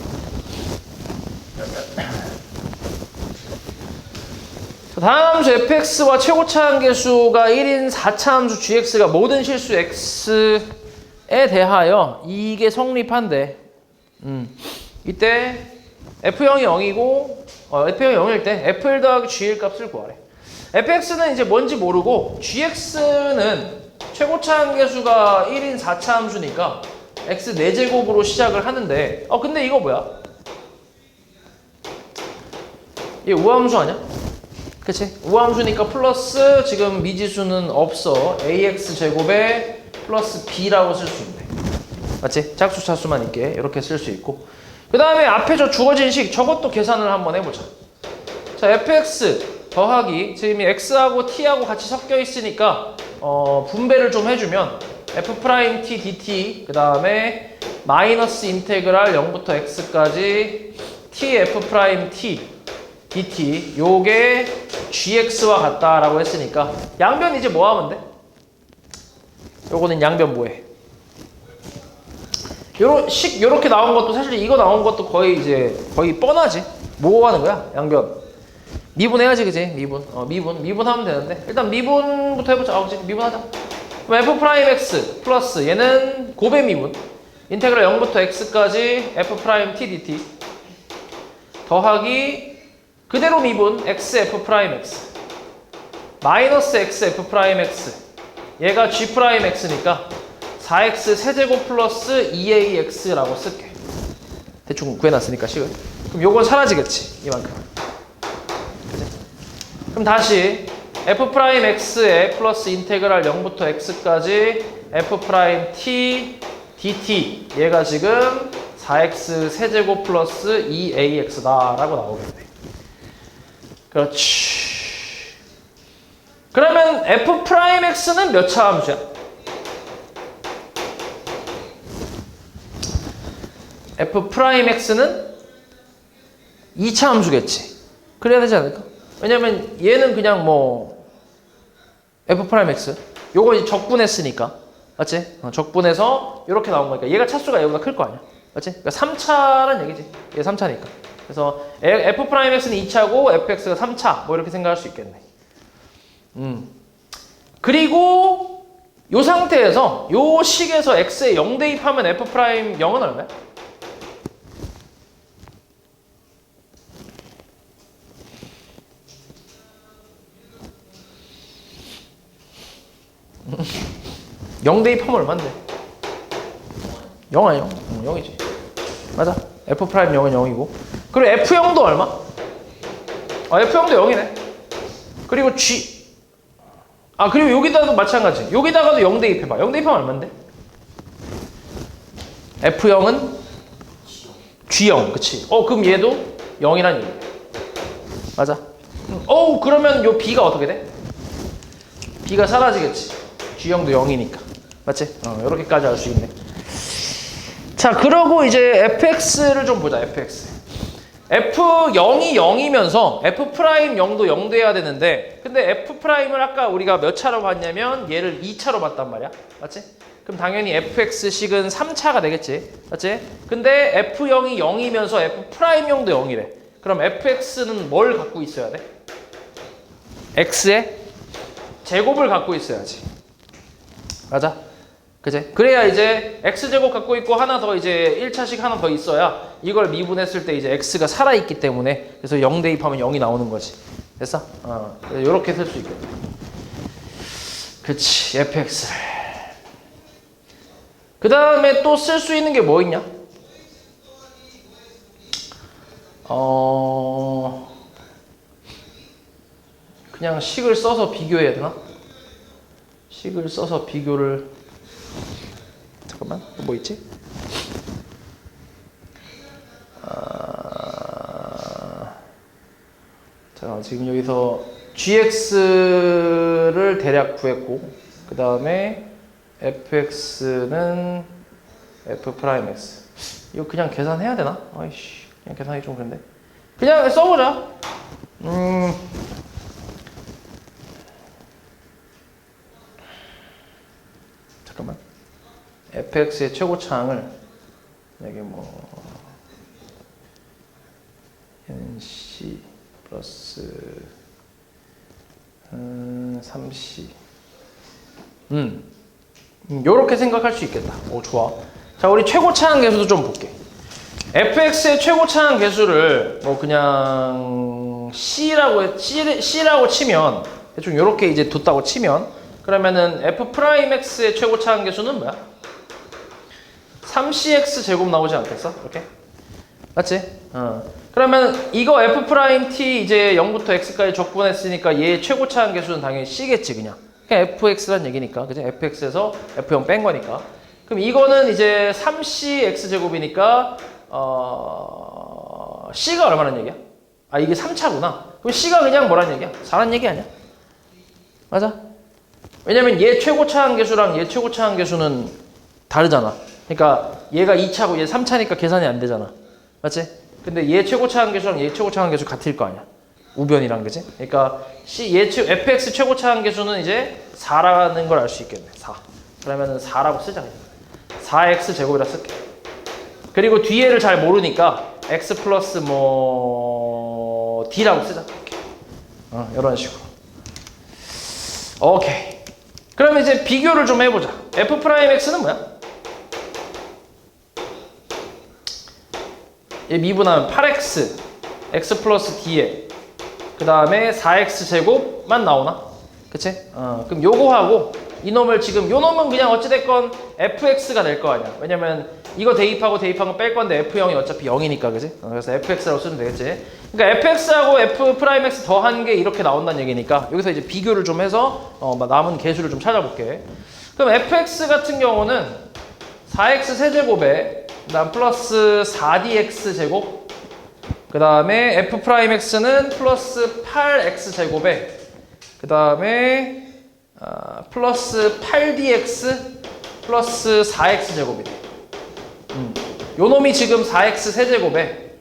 다음 함수 fx와 최고차 한계수가 1인 4차 함수 gx가 모든 실수 x에 대하여 이게 성립한대. 이때 f0이 0이고 f0이 0일 때 f1 더하기 g1 값을 구하래. fx는 이제 뭔지 모르고 gx는 최고차 한계수가 1인 4차 함수니까 x 4제곱으로 시작을 하는데 근데 이거 뭐야? 이게 우함수 아니야? 그치? 우함수니까 플러스 지금 미지수는 없어. ax 제곱에 플러스 b라고 쓸 수 있네. 맞지? 짝수 차수만 있게 이렇게 쓸 수 있고 그 다음에 앞에 저 주어진 식 저것도 계산을 한번 해보자. 자 fx 더하기 지금 이 x하고 t하고 같이 섞여 있으니까 분배를 좀 해주면 f' t dt 그 다음에 마이너스 인테그랄 0부터 x까지 t f' t dt 요게 gx와 같다라고 했으니까 양변 이제 뭐 하면 돼? 요거는 양변 뭐해? 요렇게 나온 것도 사실 이거 나온 것도 거의 뻔하지. 뭐 하는 거야? 양변 미분해야지, 그지? 미분 하면 되는데 일단 미분부터 해보자. 그치? 미분하자. 그럼 f' 플러스 얘는 곱의 미분 인테그랄 0부터 x까지 f' t dt 더하기 그대로 미분 x f'(x) 마이너스 x f'(x) 얘가 g'x니까 4x 세제곱 플러스 2ax라고 쓸게. 대충 구해놨으니까 식을. 그럼 요건 사라지겠지. 이만큼. 그치? 그럼 다시 f'x에 플러스 인테그랄 0부터 x까지 f'(t) dt 얘가 지금 4x 세제곱 플러스 2ax다 라고 나오겠네. 그렇지. 그러면 f'x는 몇 차 함수야? f'x는 2차 함수겠지. 그래야 되지 않을까? 왜냐면 얘는 그냥 뭐 f'x 요거 이제 적분했으니까 맞지? 적분해서 이렇게 나온 거니까 얘가 차수가 얘보다 클 거 아니야. 맞지? 그러니까 3차란 얘기지. 얘 3차니까. 그래서 f'x는 2차고 fx가 3차 뭐 이렇게 생각할 수 있겠네. 그리고 요 상태에서 요 식에서 x에 0 대입하면 f'0은 얼마야? 영 대입하면 얼만데? 0 아니야? 0이지. 맞아. f'0은 0이고. 그리고 f0도 얼마? f0도 0이네. 그리고 그리고 여기다도 마찬가지. 여기다가도 0 대입해봐. 0 대입하면 얼만데? f0은 g0. 그치? 그럼 얘도 0이란 얘기야. 맞아. 그러면 요 b가 어떻게 돼? b가 사라지겠지. G형도 0이니까. 맞지? 요렇게까지 알 수 있네. 자, 그러고 이제 fx를 좀 보자, fx. f0이 0이면서 f'0도 0 돼야 되는데, 근데 f'을 아까 우리가 몇 차로 봤냐면, 얘를 2차로 봤단 말이야. 맞지? 그럼 당연히 fx식은 3차가 되겠지. 맞지? 근데 f0이 0이면서 f'형도 0이래. 그럼 fx는 뭘 갖고 있어야 돼? x의 제곱을 갖고 있어야지. 맞아? 그치? 그래야 이제 x제곱 갖고 있고 하나 더 이제 1차식 하나 더 있어야 이걸 미분했을 때 이제 x가 살아있기 때문에 그래서 0 대입하면 0이 나오는 거지. 됐어? 요렇게 쓸 수 있겠다. 그치, fx를. 그 다음에 또 쓸 수 있는 게 뭐 있냐? 그냥 식을 써서 비교해야 되나? 식을 써서 비교를 잠깐만 뭐 있지? 지금 여기서 gx를 대략 구했고 그 다음에 fx는 f 프라임 x. 이거 그냥 계산해야 되나? 아이씨, 그냥 계산하기 좀 그런데. 그냥 써보자. 잠깐만. fx의 최고차항을 여기 뭐 nc 플러스 3c. 요렇게 생각할 수 있겠다. 오, 좋아. 자, 우리 최고차항 계수도 좀 볼게. fx의 최고차항 계수를 뭐 그냥 c라고 치면 대충 요렇게 이제 뒀다고 치면 그러면은 f 프라임 x의 최고차항 계수는 뭐야? 3cx 제곱 나오지 않겠어? 이렇게? 맞지? 그러면 이거 f 프라임 t 이제 0부터 x까지 적분했으니까 얘 최고차항 계수는 당연히 c겠지 그냥. 그냥 fx란 얘기니까, 그지? fx에서 f0 뺀 거니까. 그럼 이거는 이제 3cx 제곱이니까 c가 얼마란 얘기야? 아, 이게 3차구나. 그럼 c가 그냥 뭐란 얘기야? 4란 얘기 아니야? 맞아? 왜냐면 얘 최고차항 계수랑 얘 최고차항 계수는 다르잖아. 그러니까 얘가 2차고 얘 3차니까 계산이 안 되잖아. 맞지? 근데 얘 최고차항 계수랑 얘 최고차항 계수 같을 거 아니야. 우변이랑, 그지? 그러니까 fx 최고차항 계수는 이제 4라는 걸 알 수 있겠네. 4. 그러면은 4라고 쓰자. 4x 제곱이라 쓸게. 그리고 뒤에를 잘 모르니까 x 플러스 뭐 d라고 쓰자. 이렇게. 이런 식으로. 오케이. 그러면 이제 비교를 좀 해보자. f 프라임 x는 뭐야? 얘 미분하면 8x x 플러스 d에 그 다음에 4x 제곱만 나오나? 그치? 그럼 요거 하고 이놈을 지금 요 놈은 그냥 어찌됐건 fx가 될 거 아니야. 왜냐면 이거 대입하고 대입한 거 뺄 건데 f0이 어차피 0이니까, 그지? 그래서 fx라고 쓰면 되겠지. 그러니까 fx하고 f 프라임 x 더한 게 이렇게 나온다는 얘기니까 여기서 이제 비교를 좀 해서 남은 개수를 좀 찾아볼게. 그럼 fx 같은 경우는 4x 세제곱에 그다음 플러스 4dx 제곱 그 다음에 f 프라임 x는 플러스 8x 제곱에 그 다음에 플러스 8dx 플러스 4x 제곱이래. 요 놈이 지금 4x 세제곱에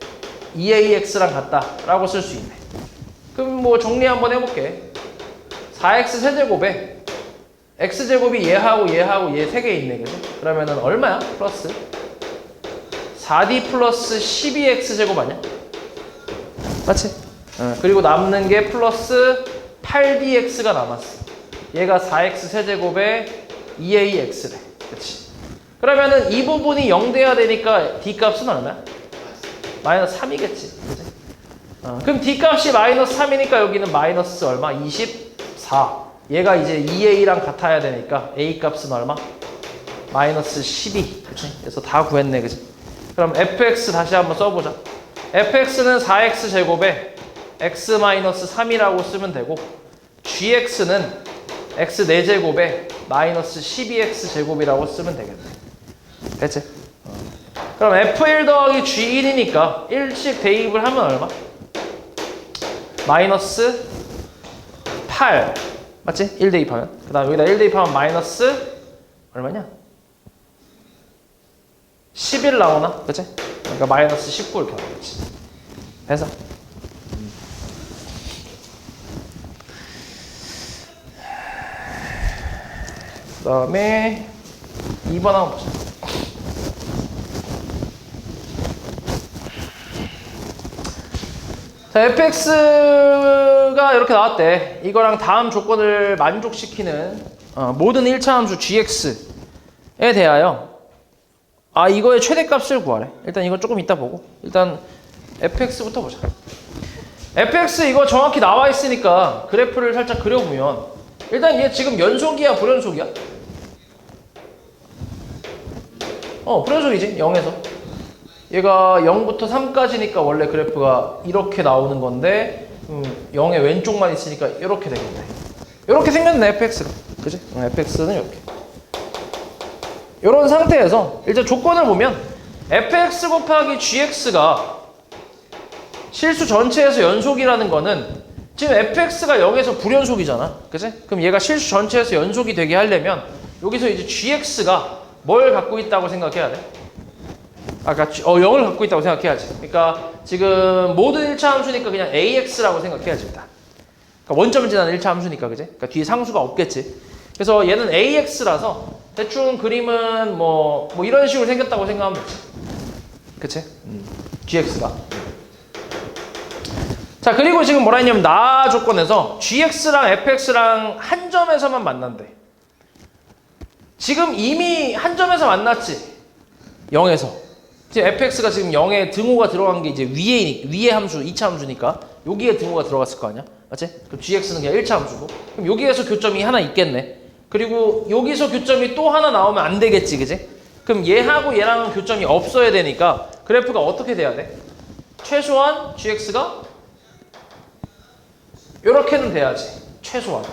2ax랑 같다라고 쓸 수 있네. 그럼 뭐 정리 한번 해볼게. 4x 세제곱에 x제곱이 얘하고 얘하고 얘 3개 있네, 그지? 그러면은 얼마야? 플러스 4d 플러스 12x 제곱 아니야? 맞지? 그리고 남는 게 플러스 8dx가 남았어. 얘가 4x 세제곱에 2ax래. 그치? 그러면은 이 부분이 0 돼야 되니까 d 값은 얼마야? 마이너스 3이겠지. 그치? 그럼 d 값이 마이너스 3이니까 여기는 마이너스 얼마? 24. 얘가 이제 2a랑 같아야 되니까 a 값은 얼마? 마이너스 12. 그치? 그래서 다 구했네. 그치? 그럼 fx 다시 한번 써보자. fx는 4x 제곱에 x-3이라고 쓰면 되고 gx는 x 4제곱에 마이너스 12x 제곱이라고 쓰면 되겠네. 됐지? 그럼 f1 더하기 g1이니까 1씩 대입을 하면 얼마? 마이너스 8. 맞지? 1 대입하면. 그 다음 여기다 1 대입하면 마이너스 얼마냐? 11 나오나? 그치? 그러니까 마이너스 19 이렇게 나오겠지. 해서 그 다음에 2번 한번 보자. 자, fx가 이렇게 나왔대. 이거랑 다음 조건을 만족시키는 모든 1차 함수 gx에 대하여 이거의 최대값을 구하래. 일단 이건 조금 이따 보고 일단 fx부터 보자. fx 이거 정확히 나와 있으니까 그래프를 살짝 그려보면 일단 얘 지금 연속이야 불연속이야? 불연속이지. 0에서 얘가 0부터 3까지니까 원래 그래프가 이렇게 나오는 건데 0의 왼쪽만 있으니까 이렇게 되겠네. 이렇게 생겼네 fx가. 그지? fx는 이렇게. 이런 상태에서 일단 조건을 보면 fx 곱하기 gx가 실수 전체에서 연속이라는 거는 지금 fx가 0에서 불연속이잖아. 그치? 그럼 얘가 실수 전체에서 연속이 되게 하려면 여기서 이제 gx가 뭘 갖고 있다고 생각해야 돼? 아까 0을 갖고 있다고 생각해야지. 그러니까 지금 모든 1차 함수니까 그냥 ax라고 생각해야지 일단. 그러니까 원점을 지나는 1차 함수니까 그지? 그러니까 뒤에 상수가 없겠지. 그래서 얘는 ax라서 대충 그림은 뭐 이런 식으로 생겼다고 생각하면 되지. 그치? gx가. 자, 그리고 지금 뭐라 했냐면 나 조건에서 gx랑 fx랑 한 점에서만 만난대. 지금 이미 한 점에서 만났지. 0에서. 지금 fx가 지금 0에 등호가 들어간 게 이제 위에 함수, 2차 함수니까 여기에 등호가 들어갔을 거 아니야? 맞지? 그럼 gx는 그냥 1차 함수고. 그럼 여기에서 교점이 하나 있겠네. 그리고 여기서 교점이 또 하나 나오면 안 되겠지, 그지? 그럼 얘하고 얘랑은 교점이 없어야 되니까 그래프가 어떻게 돼야 돼? 최소한 gx가 요렇게는 돼야지. 최소한.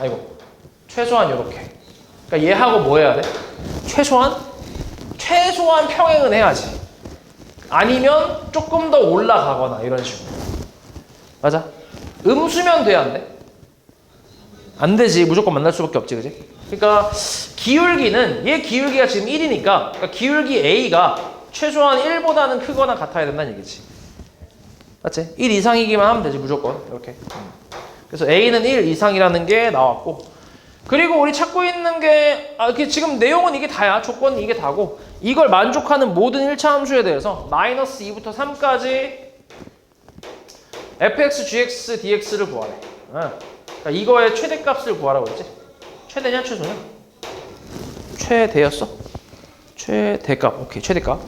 최소한 요렇게. 그러니까 얘하고 뭐 해야 돼? 최소한 평행은 해야지. 아니면 조금 더 올라가거나 이런 식으로. 맞아? 음수면 돼, 안 돼? 안 되지. 무조건 만날 수밖에 없지, 그지? 그러니까 기울기는 얘 기울기가 지금 1이니까 그러니까 기울기 A가 최소한 1보다는 크거나 같아야 된다는 얘기지. 맞지? 1 이상이기만 하면 되지, 무조건. 이렇게. 그래서 A는 1 이상이라는 게 나왔고, 그리고 우리 찾고 있는 게 지금 내용은 이게 다야. 조건이 이게 다고, 이걸 만족하는 모든 1차 함수에 대해서 마이너스 2부터 3까지 fx, gx, dx를 구하래. 그러니까 이거의 최대값을 구하라고 했지. 최대냐 최소냐? 최대였어? 최대값. 오케이, 최대값.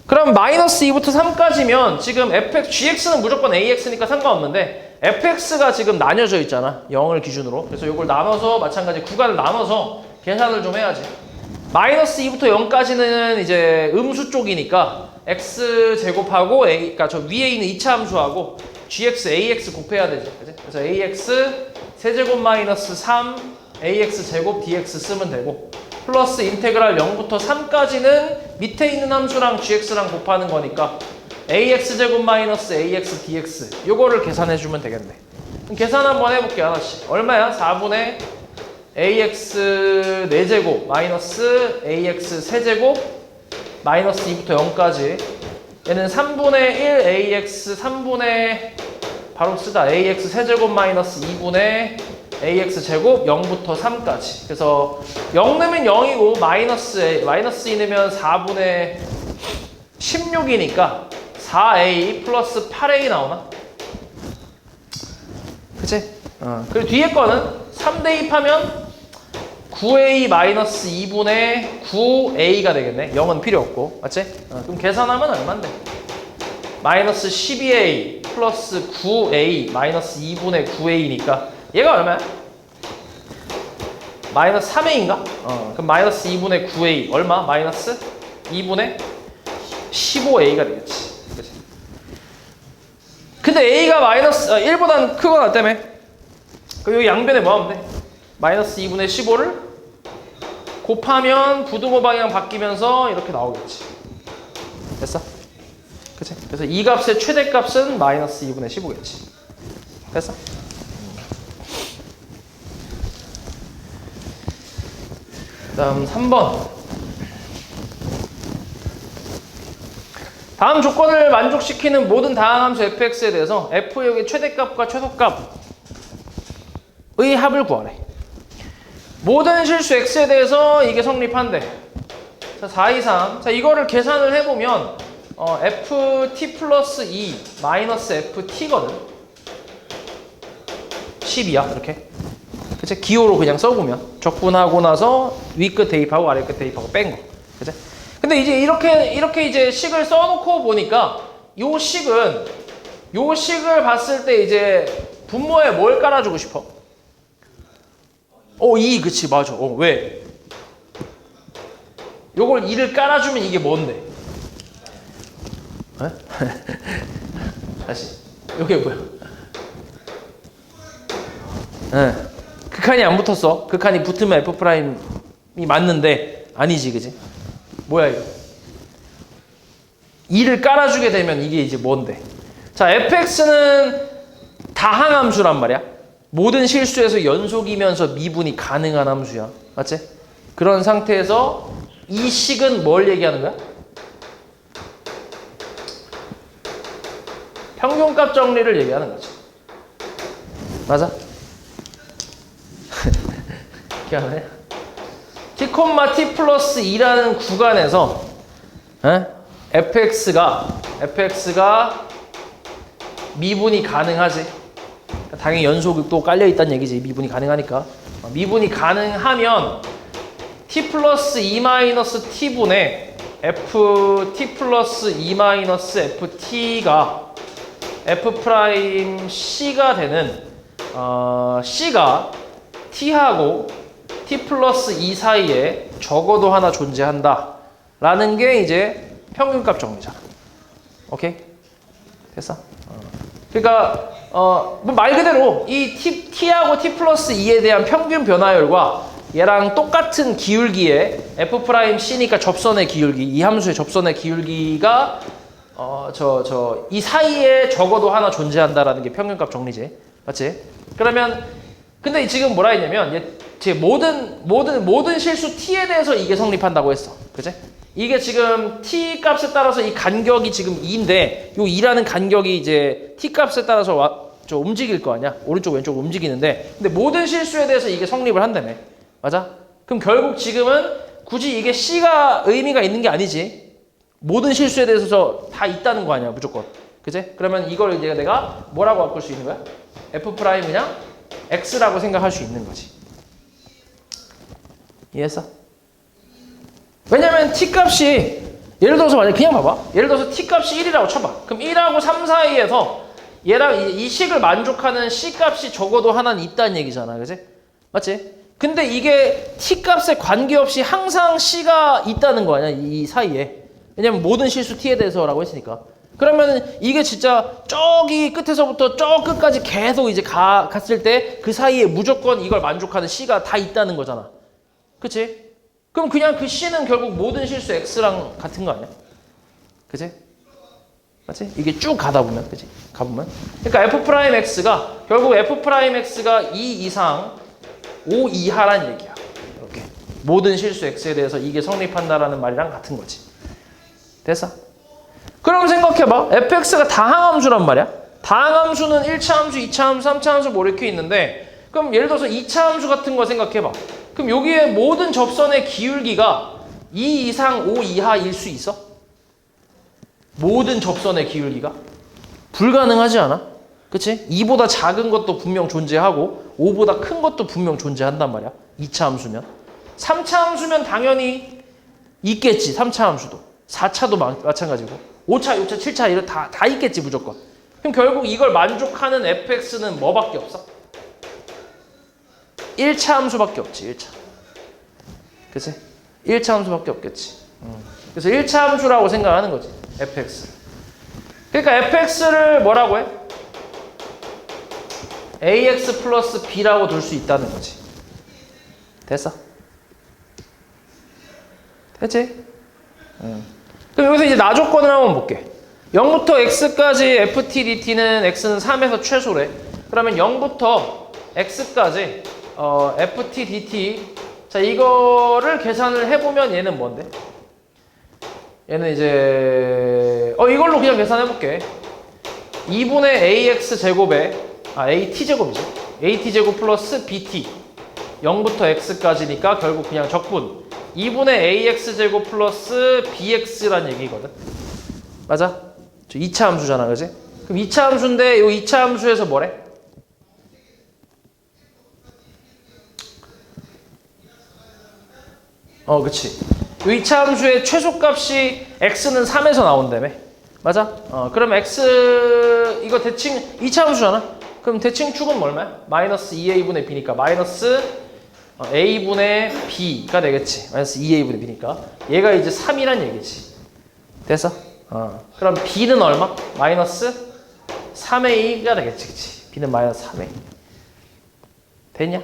그럼 마이너스 2부터 3까지면 지금 fx, gx는 무조건 ax니까 상관없는데 fx가 지금 나뉘어져 있잖아. 0을 기준으로. 그래서 이걸 나눠서 마찬가지 구간을 나눠서 계산을 좀 해야지. 마이너스 2부터 0까지는 이제 음수 쪽이니까 x 제곱하고 a, 그러니까 저 위에 있는 2차 함수하고 gx, ax 곱해야 되지. 그치? 그래서 ax 세제곱 마이너스 3 ax 제곱 dx 쓰면 되고, 플러스 인테그랄 0부터 3까지는 밑에 있는 함수랑 gx랑 곱하는 거니까 ax 제곱 마이너스 ax dx 요거를 계산해 주면 되겠네. 그럼 계산 한번 해볼게 하나씩. 얼마야? 4분의 ax 4제곱 마이너스 ax 세제곱 마이너스 2부터 0까지. 얘는 3분의 1 ax 3분의 바로 쓰자. ax 세제곱 마이너스 2분의 ax 제곱 0부터 3까지. 그래서 0 넣으면 0이고 마이너스 2 넣으면 4분의 16이니까 4a 플러스 8a 나오나? 그치? 그리고 뒤에 거는 3 대입하면 9a 마이너스 2분의 9a가 되겠네. 0은 필요 없고. 맞지? 그럼 계산하면 얼만데? 마이너스 12a 플러스 9a 마이너스 2분의 9a니까 얘가 얼마야? 마이너스 3a인가? 그럼 마이너스 2분의 9a 얼마? 마이너스 2분의 15a가 되겠지. 그치? 근데 a가 마이너스 1보다는 크거나 때문에 그럼 여기 양변에 뭐 하면 돼? 마이너스 2분의 15를 곱하면 부등호 방향 바뀌면서 이렇게 나오겠지. 됐어? 그치? 그래서 이 값의 최대값은 마이너스 2분의 15겠지. 됐어? 다음 3번. 다음 조건을 만족시키는 모든 다항함수 fx에 대해서 f의 최대값과 최소값의 합을 구하래. 모든 실수 x에 대해서 이게 성립한대. 자, 4, 2, 3. 자, 이거를 계산을 해보면 ft 플러스 2 마이너스 ft거든. 10이야, 이렇게. 그치? 기호로 그냥 써보면 적분하고 나서 위끝 대입하고 아래끝 대입하고 뺀 거. 그치? 근데 이제 이렇게 이제 식을 써놓고 보니까 요 식을 봤을 때 이제 분모에 뭘 깔아주고 싶어? 2, 그치, 맞아. 왜? 요걸 2를 깔아주면 이게 뭔데? 다시. 요게 뭐야? 극한이 안 붙었어. 극한이 붙으면 F'이 맞는데 아니지, 그지? 뭐야 이거? 2를 깔아주게 되면 이게 이제 뭔데? 자, fx는 다항함수란 말이야. 모든 실수에서 연속이면서 미분이 가능한 함수야. 맞지? 그런 상태에서 이 식은 뭘 얘기하는 거야? 평균값 정리를 얘기하는 거지. 맞아? 기억나네? t, t 플러스 2라는 구간에서 fx가 미분이 가능하지. 당연히 연속이 또 깔려있다는 얘기지. 미분이 가능하니까. 미분이 가능하면 t 플러스 2 마이너스 t분의 ft 플러스 2 마이너스 ft가 f 프라임 c가 되는 c가 t하고 t 플러스 2 사이에 적어도 하나 존재한다 라는 게 이제 평균값 정리잖아. 오케이? 됐어? 그러니까 말 그대로 이 t하고 t 플러스 2에 대한 평균 변화율과 얘랑 똑같은 기울기에 f 프라임 c니까 접선의 기울기, 이 함수의 접선의 기울기가 이 사이에 적어도 하나 존재한다라는 게 평균값 정리지. 맞지? 그러면 근데 지금 뭐라 했냐면 제 모든 실수 t에 대해서 이게 성립한다고 했어. 그치? 이게 지금 t 값에 따라서 이 간격이 지금 2인데 요 2라는 간격이 이제 t 값에 따라서 움직일 거 아니야? 오른쪽 왼쪽 움직이는데 근데 모든 실수에 대해서 이게 성립을 한다며. 맞아? 그럼 결국 지금은 굳이 이게 c가 의미가 있는 게 아니지. 모든 실수에 대해서 다 있다는 거 아니야, 무조건. 그치? 그러면 이걸 이제 내가 뭐라고 바꿀 수 있는 거야? f 프라임 그냥 x라고 생각할 수 있는 거지. 이해했어? 왜냐면 t 값이 예를 들어서 만약 그냥 봐봐. 예를 들어서 t 값이 1이라고 쳐봐. 그럼 1하고 3 사이에서 얘랑 이 식을 만족하는 c 값이 적어도 하나는 있다는 얘기잖아. 그치? 맞지? 근데 이게 t 값에 관계없이 항상 c가 있다는 거 아니야, 이 사이에. 왜냐면 모든 실수 t에 대해서라고 했으니까. 그러면 이게 진짜 저기 끝에서부터 저 끝까지 계속 이제 갔을 때 그 사이에 무조건 이걸 만족하는 c가 다 있다는 거잖아. 그치? 그럼 그냥 그 c는 결국 모든 실수 x랑 같은 거 아니야? 그치? 맞지? 이게 쭉 가다 보면, 그치? 가보면. 그러니까 f'x가 결국 f'x가 2 이상 5 이하란 얘기야. 이렇게. 모든 실수 x에 대해서 이게 성립한다라는 말이랑 같은 거지. 됐어? 그럼 생각해봐. fx가 다항함수란 말이야. 다항함수는 1차 함수, 2차 함수, 3차 함수 뭐 이렇게 있는데 그럼 예를 들어서 2차 함수 같은 거 생각해봐. 그럼 여기에 모든 접선의 기울기가 2 이상 5 이하일 수 있어? 모든 접선의 기울기가? 불가능하지 않아? 그치? 2보다 작은 것도 분명 존재하고 5보다 큰 것도 분명 존재한단 말이야. 2차 함수면. 3차 함수면 당연히 있겠지. 3차 함수도. 4차도 마찬가지고. 5차, 6차, 7차 이런 다 있겠지 무조건. 그럼 결국 이걸 만족하는 fx는 뭐밖에 없어? 1차 함수밖에 없지. 1차. 그치? 1차 함수밖에 없겠지. 그래서 1차 함수라고 생각하는 거지. fx. 그러니까 fx를 뭐라고 해? ax 플러스 b라고 둘 수 있다는 거지. 됐어? 됐지? 그럼 여기서 이제 나 조건을 한번 볼게. 0부터 x까지 ft dt는 x는 3에서 최소래. 그러면 0부터 x까지 ft dt 자 이거를 계산을 해보면 얘는 뭔데? 얘는 이제 이걸로 그냥 계산해볼게. 2분의 ax 제곱에 at 제곱이죠. at 제곱 플러스 bt 0부터 x까지니까 결국 그냥 적분 2분의 ax 제곱 플러스 bx란 얘기거든. 맞아? 저 2차 함수잖아, 그지? 그럼 2차 함수인데 이 2차 함수에서 뭐래? 그치. 이 2차 함수의 최소값이 x는 3에서 나온다며. 맞아? 그럼 x 이거 대칭 2차 함수잖아. 그럼 대칭축은 얼마야? 마이너스 2a분의 b니까 마이너스 a분의 b가 되겠지. 마이너스 2a분의 b니까. 얘가 이제 3이란 얘기지. 됐어? 그럼 b는 얼마? 마이너스 3a가 되겠지. 그치? b는 마이너스 3a. 됐냐?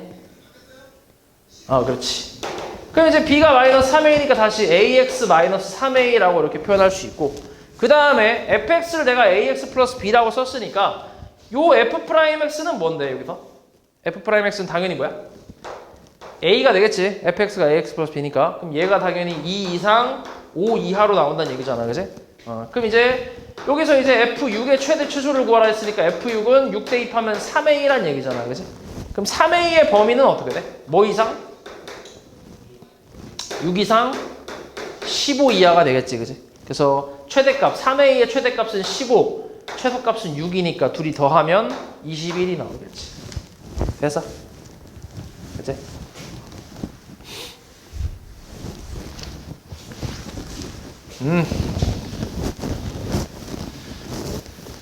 그렇지. 그럼 이제 b가 마이너스 3a니까 다시 ax 마이너스 3a라고 이렇게 표현할 수 있고 그 다음에 fx를 내가 ax 플러스 b라고 썼으니까 요 f'x는 뭔데 여기서? f'x는 당연히 뭐야? a가 되겠지. fx가 ax 플러스 b니까. 그럼 얘가 당연히 2 이상 5 이하로 나온다는 얘기잖아. 그지? 그럼 이제 여기서 이제 f6의 최대 최소를 구하라 했으니까 f6은 6 대입하면 3a란 얘기잖아. 그지? 그럼 3a의 범위는 어떻게 돼? 뭐 이상? 6 이상 15 이하가 되겠지. 그지? 그래서 최대값 3a의 최대값은 15, 최소값은 6이니까 둘이 더하면 21이 나오겠지. 됐어? 그치?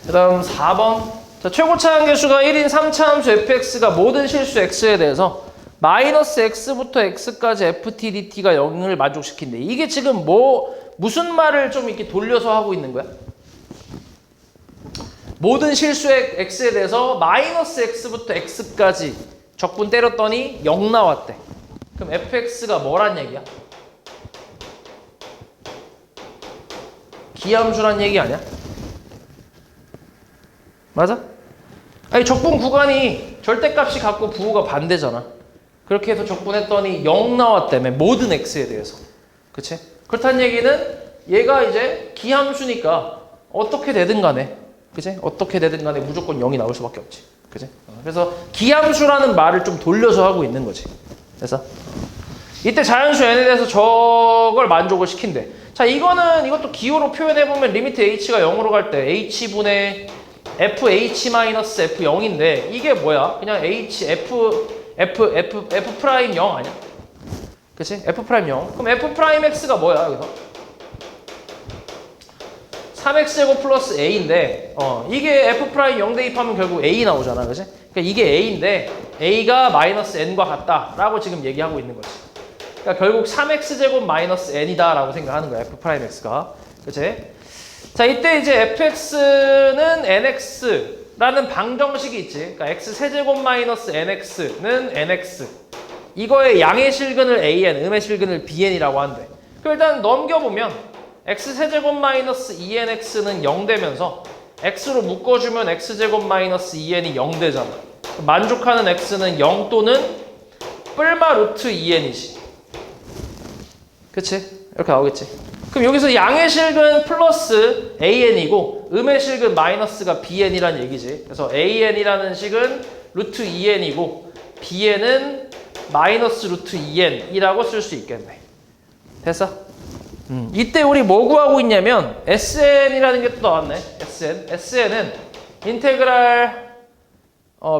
그 다음 4번. 자, 최고차 함계수가 1인 3차 함수 fx가 모든 실수 x에 대해서 마이너스 x부터 x까지 ft dt가 0을 만족시킨대. 이게 지금 무슨 말을 좀 이렇게 돌려서 하고 있는 거야? 모든 실수의 x에 대해서 마이너스 x부터 x까지 적분 때렸더니 0 나왔대. 그럼 fx가 뭐란 얘기야? 기함수란 얘기 아니야? 맞아? 아니 적분 구간이 절대값이 같고 부호가 반대잖아. 그렇게 해서 적분했더니 0 나왔다며. 모든 x에 대해서. 그치? 그렇다는 얘기는 얘가 이제 기함수니까 어떻게 되든 간에, 그치? 어떻게 되든 간에 무조건 0이 나올 수밖에 없지. 그치? 그래서 기함수라는 말을 좀 돌려서 하고 있는 거지. 그래서 이때 자연수 n에 대해서 저걸 만족을 시킨대. 자, 이것도 기호로 표현해보면 리미트 h가 0으로 갈 때 h분의 fh-f0인데 이게 뭐야? 그냥 f 프라임 0 아니야? 그치? f 프라임 0. 그럼 f 프라임 x가 뭐야 여기서? 3x제곱 플러스 a인데 이게 f 프라임 0 대입하면 결국 a 나오잖아. 그치? 그러니까 이게 a인데 a가 마이너스 n과 같다라고 지금 얘기하고 있는 거지. 그러니까 결국 3x제곱 마이너스 n이다 라고 생각하는 거야. f 프라임 x가. 그치? 자, 이때 이제 fx는 nx라는 방정식이 있지. 그러니까 x 세제곱 마이너스 nx는 nx. 이거의 양의 실근을 an, 음의 실근을 bn이라고 한대. 그럼 일단 넘겨보면 x 세제곱 마이너스 2nx는 0 되면서 x로 묶어주면 x제곱 마이너스 2n이 0 되잖아. 만족하는 x는 0 또는 뿔마 루트 2n이지. 그치? 이렇게 나오겠지. 그럼 여기서 양의 실근 플러스 an이고 음의 실근 마이너스가 bn이란 얘기지. 그래서 an이라는 식은 루트 2n이고 bn은 마이너스 루트 2n이라고 쓸 수 있겠네. 됐어? 이때 우리 뭐 구하고 있냐면 sn이라는 게 또 나왔네. sn은 인테그랄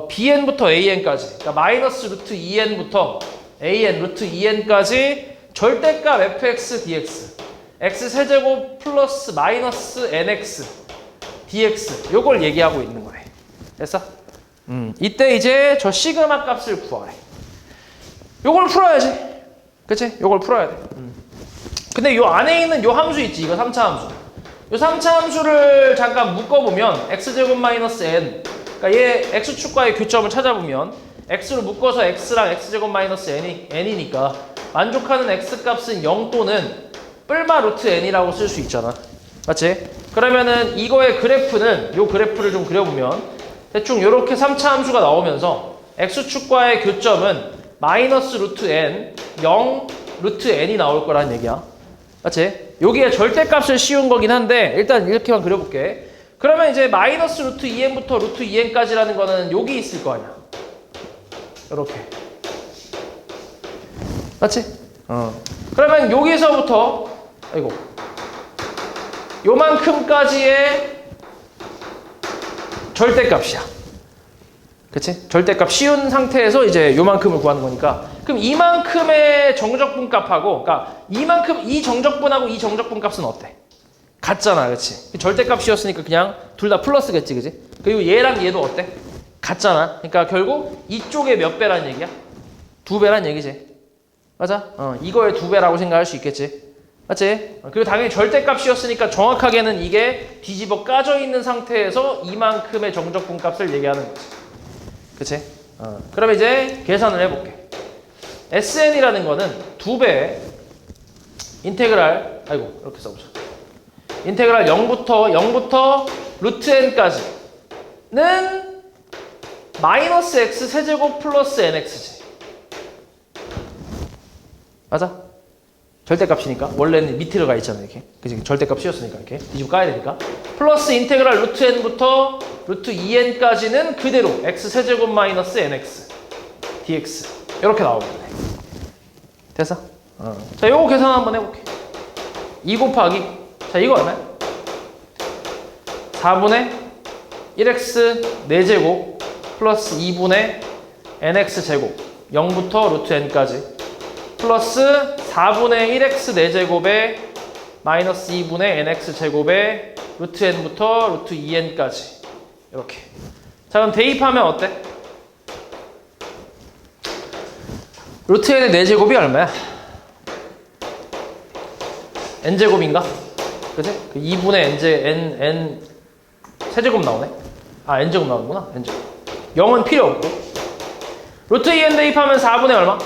bn부터 an까지, 그러니까 마이너스 루트 2n부터 an 루트 2n까지 절대값 fx dx, x 세제곱 플러스 마이너스 nx dx 요걸 얘기하고 있는 거네. 됐어? 이때 이제 저 시그마 값을 구하래. 요걸 풀어야지. 그치? 요걸 풀어야 돼. 근데 요 안에 있는 요 함수 있지. 이거 3차 함수. 요 3차 함수를 잠깐 묶어보면 x제곱 마이너스 n, 그러니까 얘 x축과의 교점을 찾아보면 x로 묶어서 x랑 x제곱 마이너스 n이니까 만족하는 x값은 0 또는 뿔마 루트 n이라고 쓸 수 있잖아. 맞지? 그러면은 이거의 그래프는 요 그래프를 좀 그려보면 대충 요렇게 3차 함수가 나오면서 x축과의 교점은 마이너스 루트 n, 0 루트 n이 나올 거라는 얘기야. 맞지? 여기에 절대값을 씌운 거긴 한데 일단 이렇게만 그려볼게. 그러면 이제 마이너스 루트 2n부터 루트 2n까지라는 거는 여기 있을 거 아니야. 요렇게. 맞지? 그러면 여기서부터 요만큼까지의 절대값이야. 그치? 절대값 씌운 상태에서 이제 요만큼을 구하는 거니까. 그럼 이만큼의 정적분 값하고, 그러니까 이만큼, 이 정적분하고 이 정적분 값은 어때? 같잖아. 그치? 절대값 씌웠으니까 그냥 둘 다 플러스겠지. 그치? 그리고 얘랑 얘도 어때? 같잖아. 그러니까 결국 이쪽에 몇 배란 얘기야? 2배란 얘기지. 맞아? 이거의 2배라고 생각할 수 있겠지. 맞지? 그리고 당연히 절대값 씌웠으니까 정확하게는 이게 뒤집어 까져 있는 상태에서 이만큼의 정적분 값을 얘기하는 거지. 그치? 그럼 이제 계산을 해볼게. sn이라는 거는 2배 인테그랄, 이렇게 써보자. 인테그랄 0부터 루트 n까지는 마이너스 x 세제곱 플러스 nx지. 맞아? 절대값이니까 원래는 밑으로 가 있잖아 이렇게. 그치? 절대값 씌웠으니까 이렇게 뒤집어 까야 되니까. 플러스 인테그랄 루트 n부터 루트 2n까지는 그대로 x 세제곱 마이너스 nx dx 이렇게 나오겠네. 됐어? 자, 요거 계산 한번 해볼게. 2 곱하기 자 이거 얼마야? 4분의 1x 4제곱 플러스 2분의 nx 제곱 0부터 루트 n까지 플러스 4분의 1x 4제곱에 마이너스 2분의 nx 제곱에 루트 n부터 루트 2n까지 이렇게. 자 그럼 대입하면 어때? 루트 n의 4제곱이 얼마야? n제곱인가? 그치? 그 2분의 n 세제곱 나오네? 아 n제곱 나오는구나. n제곱 0은 필요 없고 루트 2n 대입하면 4분의 얼마?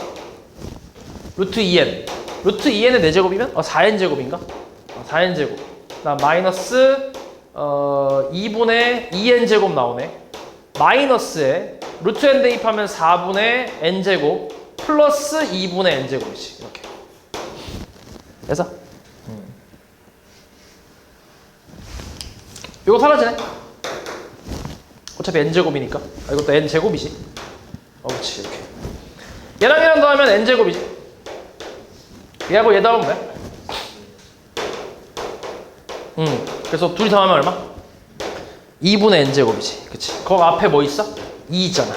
루트 2n 루트 2n의 4제곱이면? 4n제곱인가? 4n제곱 나 마이너스 2분의 2n제곱 나오네. 마이너스에 루트 n 대입하면 4분의 n제곱 플러스 2분의 n제곱이지. 이렇게 그래서 이거 사라지네. 어차피 n제곱이니까. 이것도 n제곱이지. 그렇지. 이렇게 얘랑 더하면 n제곱이지. 얘하고 얘 더하면 뭐야? 그래서 둘이 더하면 얼마? 2분의 n제곱이지. 그치? 거기 앞에 뭐 있어? 2 있잖아.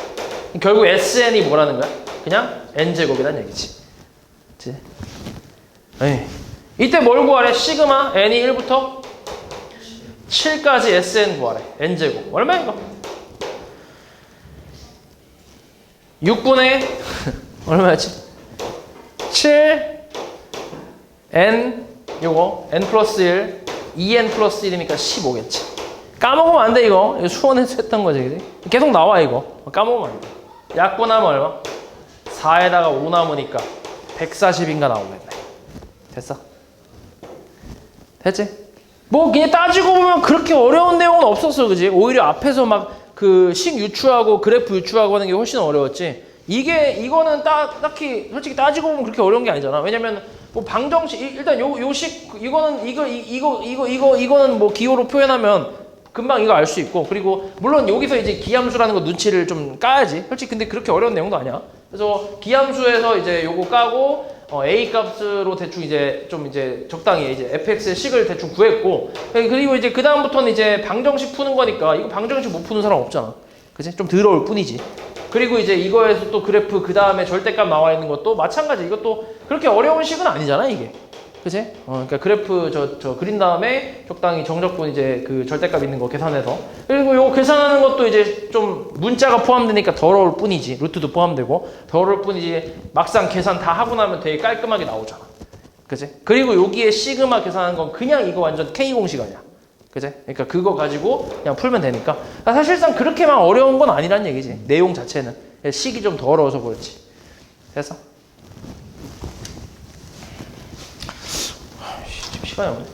결국 sn이 뭐라는 거야? 그냥 n제곱이란 얘기지. 그치? 에이. 이때 뭘 구하래? 시그마 n이 1부터 7까지 sn 구하래. n제곱. 얼마야 이거? 6분의 얼마였지? 7 n 요거 n 플러스 1 2n 플러스 1이니까 15겠지. 까먹으면 안 돼 이거. 이거 수원에서 했던 거지. 그치? 계속 나와 이거. 까먹으면 안 돼. 약분하면 얼마? 4에다가 5 남으니까 140인가 나오겠네. 됐어? 됐지? 뭐 그냥 따지고 보면 그렇게 어려운 내용은 없었어. 그지? 오히려 앞에서 막 그 식 유추하고 그래프 유추하고 하는 게 훨씬 어려웠지. 이거는 딱히 솔직히 따지고 보면 그렇게 어려운 게 아니잖아. 왜냐면 뭐 방정식 일단 요식 이거는 이거는 뭐 기호로 표현하면 금방 이거 알 수 있고, 그리고 물론 여기서 이제 기함수라는 거 눈치를 좀 까야지. 솔직히 근데 그렇게 어려운 내용도 아니야. 그래서 기함수에서 이제 요거 까고 a 값으로 대충 이제 좀 이제 적당히 이제 fx의 식을 대충 구했고, 그리고 이제 그 다음부터는 이제 방정식 푸는 거니까 이거 방정식 못 푸는 사람 없잖아. 그치? 좀 더러울 뿐이지. 그리고 이제 이거에서 또 그래프 그 다음에 절대값 나와 있는 것도 마찬가지. 이것도 그렇게 어려운 식은 아니잖아 이게. 그치? 그러니까 그래프 저 그린 다음에 적당히 정적분 이제 그 절대값 있는 거 계산해서, 그리고 요거 계산하는 것도 이제 좀 문자가 포함되니까 더러울 뿐이지. 루트도 포함되고 더러울 뿐이지. 막상 계산 다 하고 나면 되게 깔끔하게 나오잖아. 그치? 그리고 여기에 시그마 계산하는 건 그냥 이거 완전 K 공식 아니야. 그치? 그러니까 그거 가지고 그냥 풀면 되니까 사실상 그렇게만 어려운 건 아니란 얘기지. 내용 자체는 식이 좀 더러워서 그렇지. 됐어? 시간이 없네.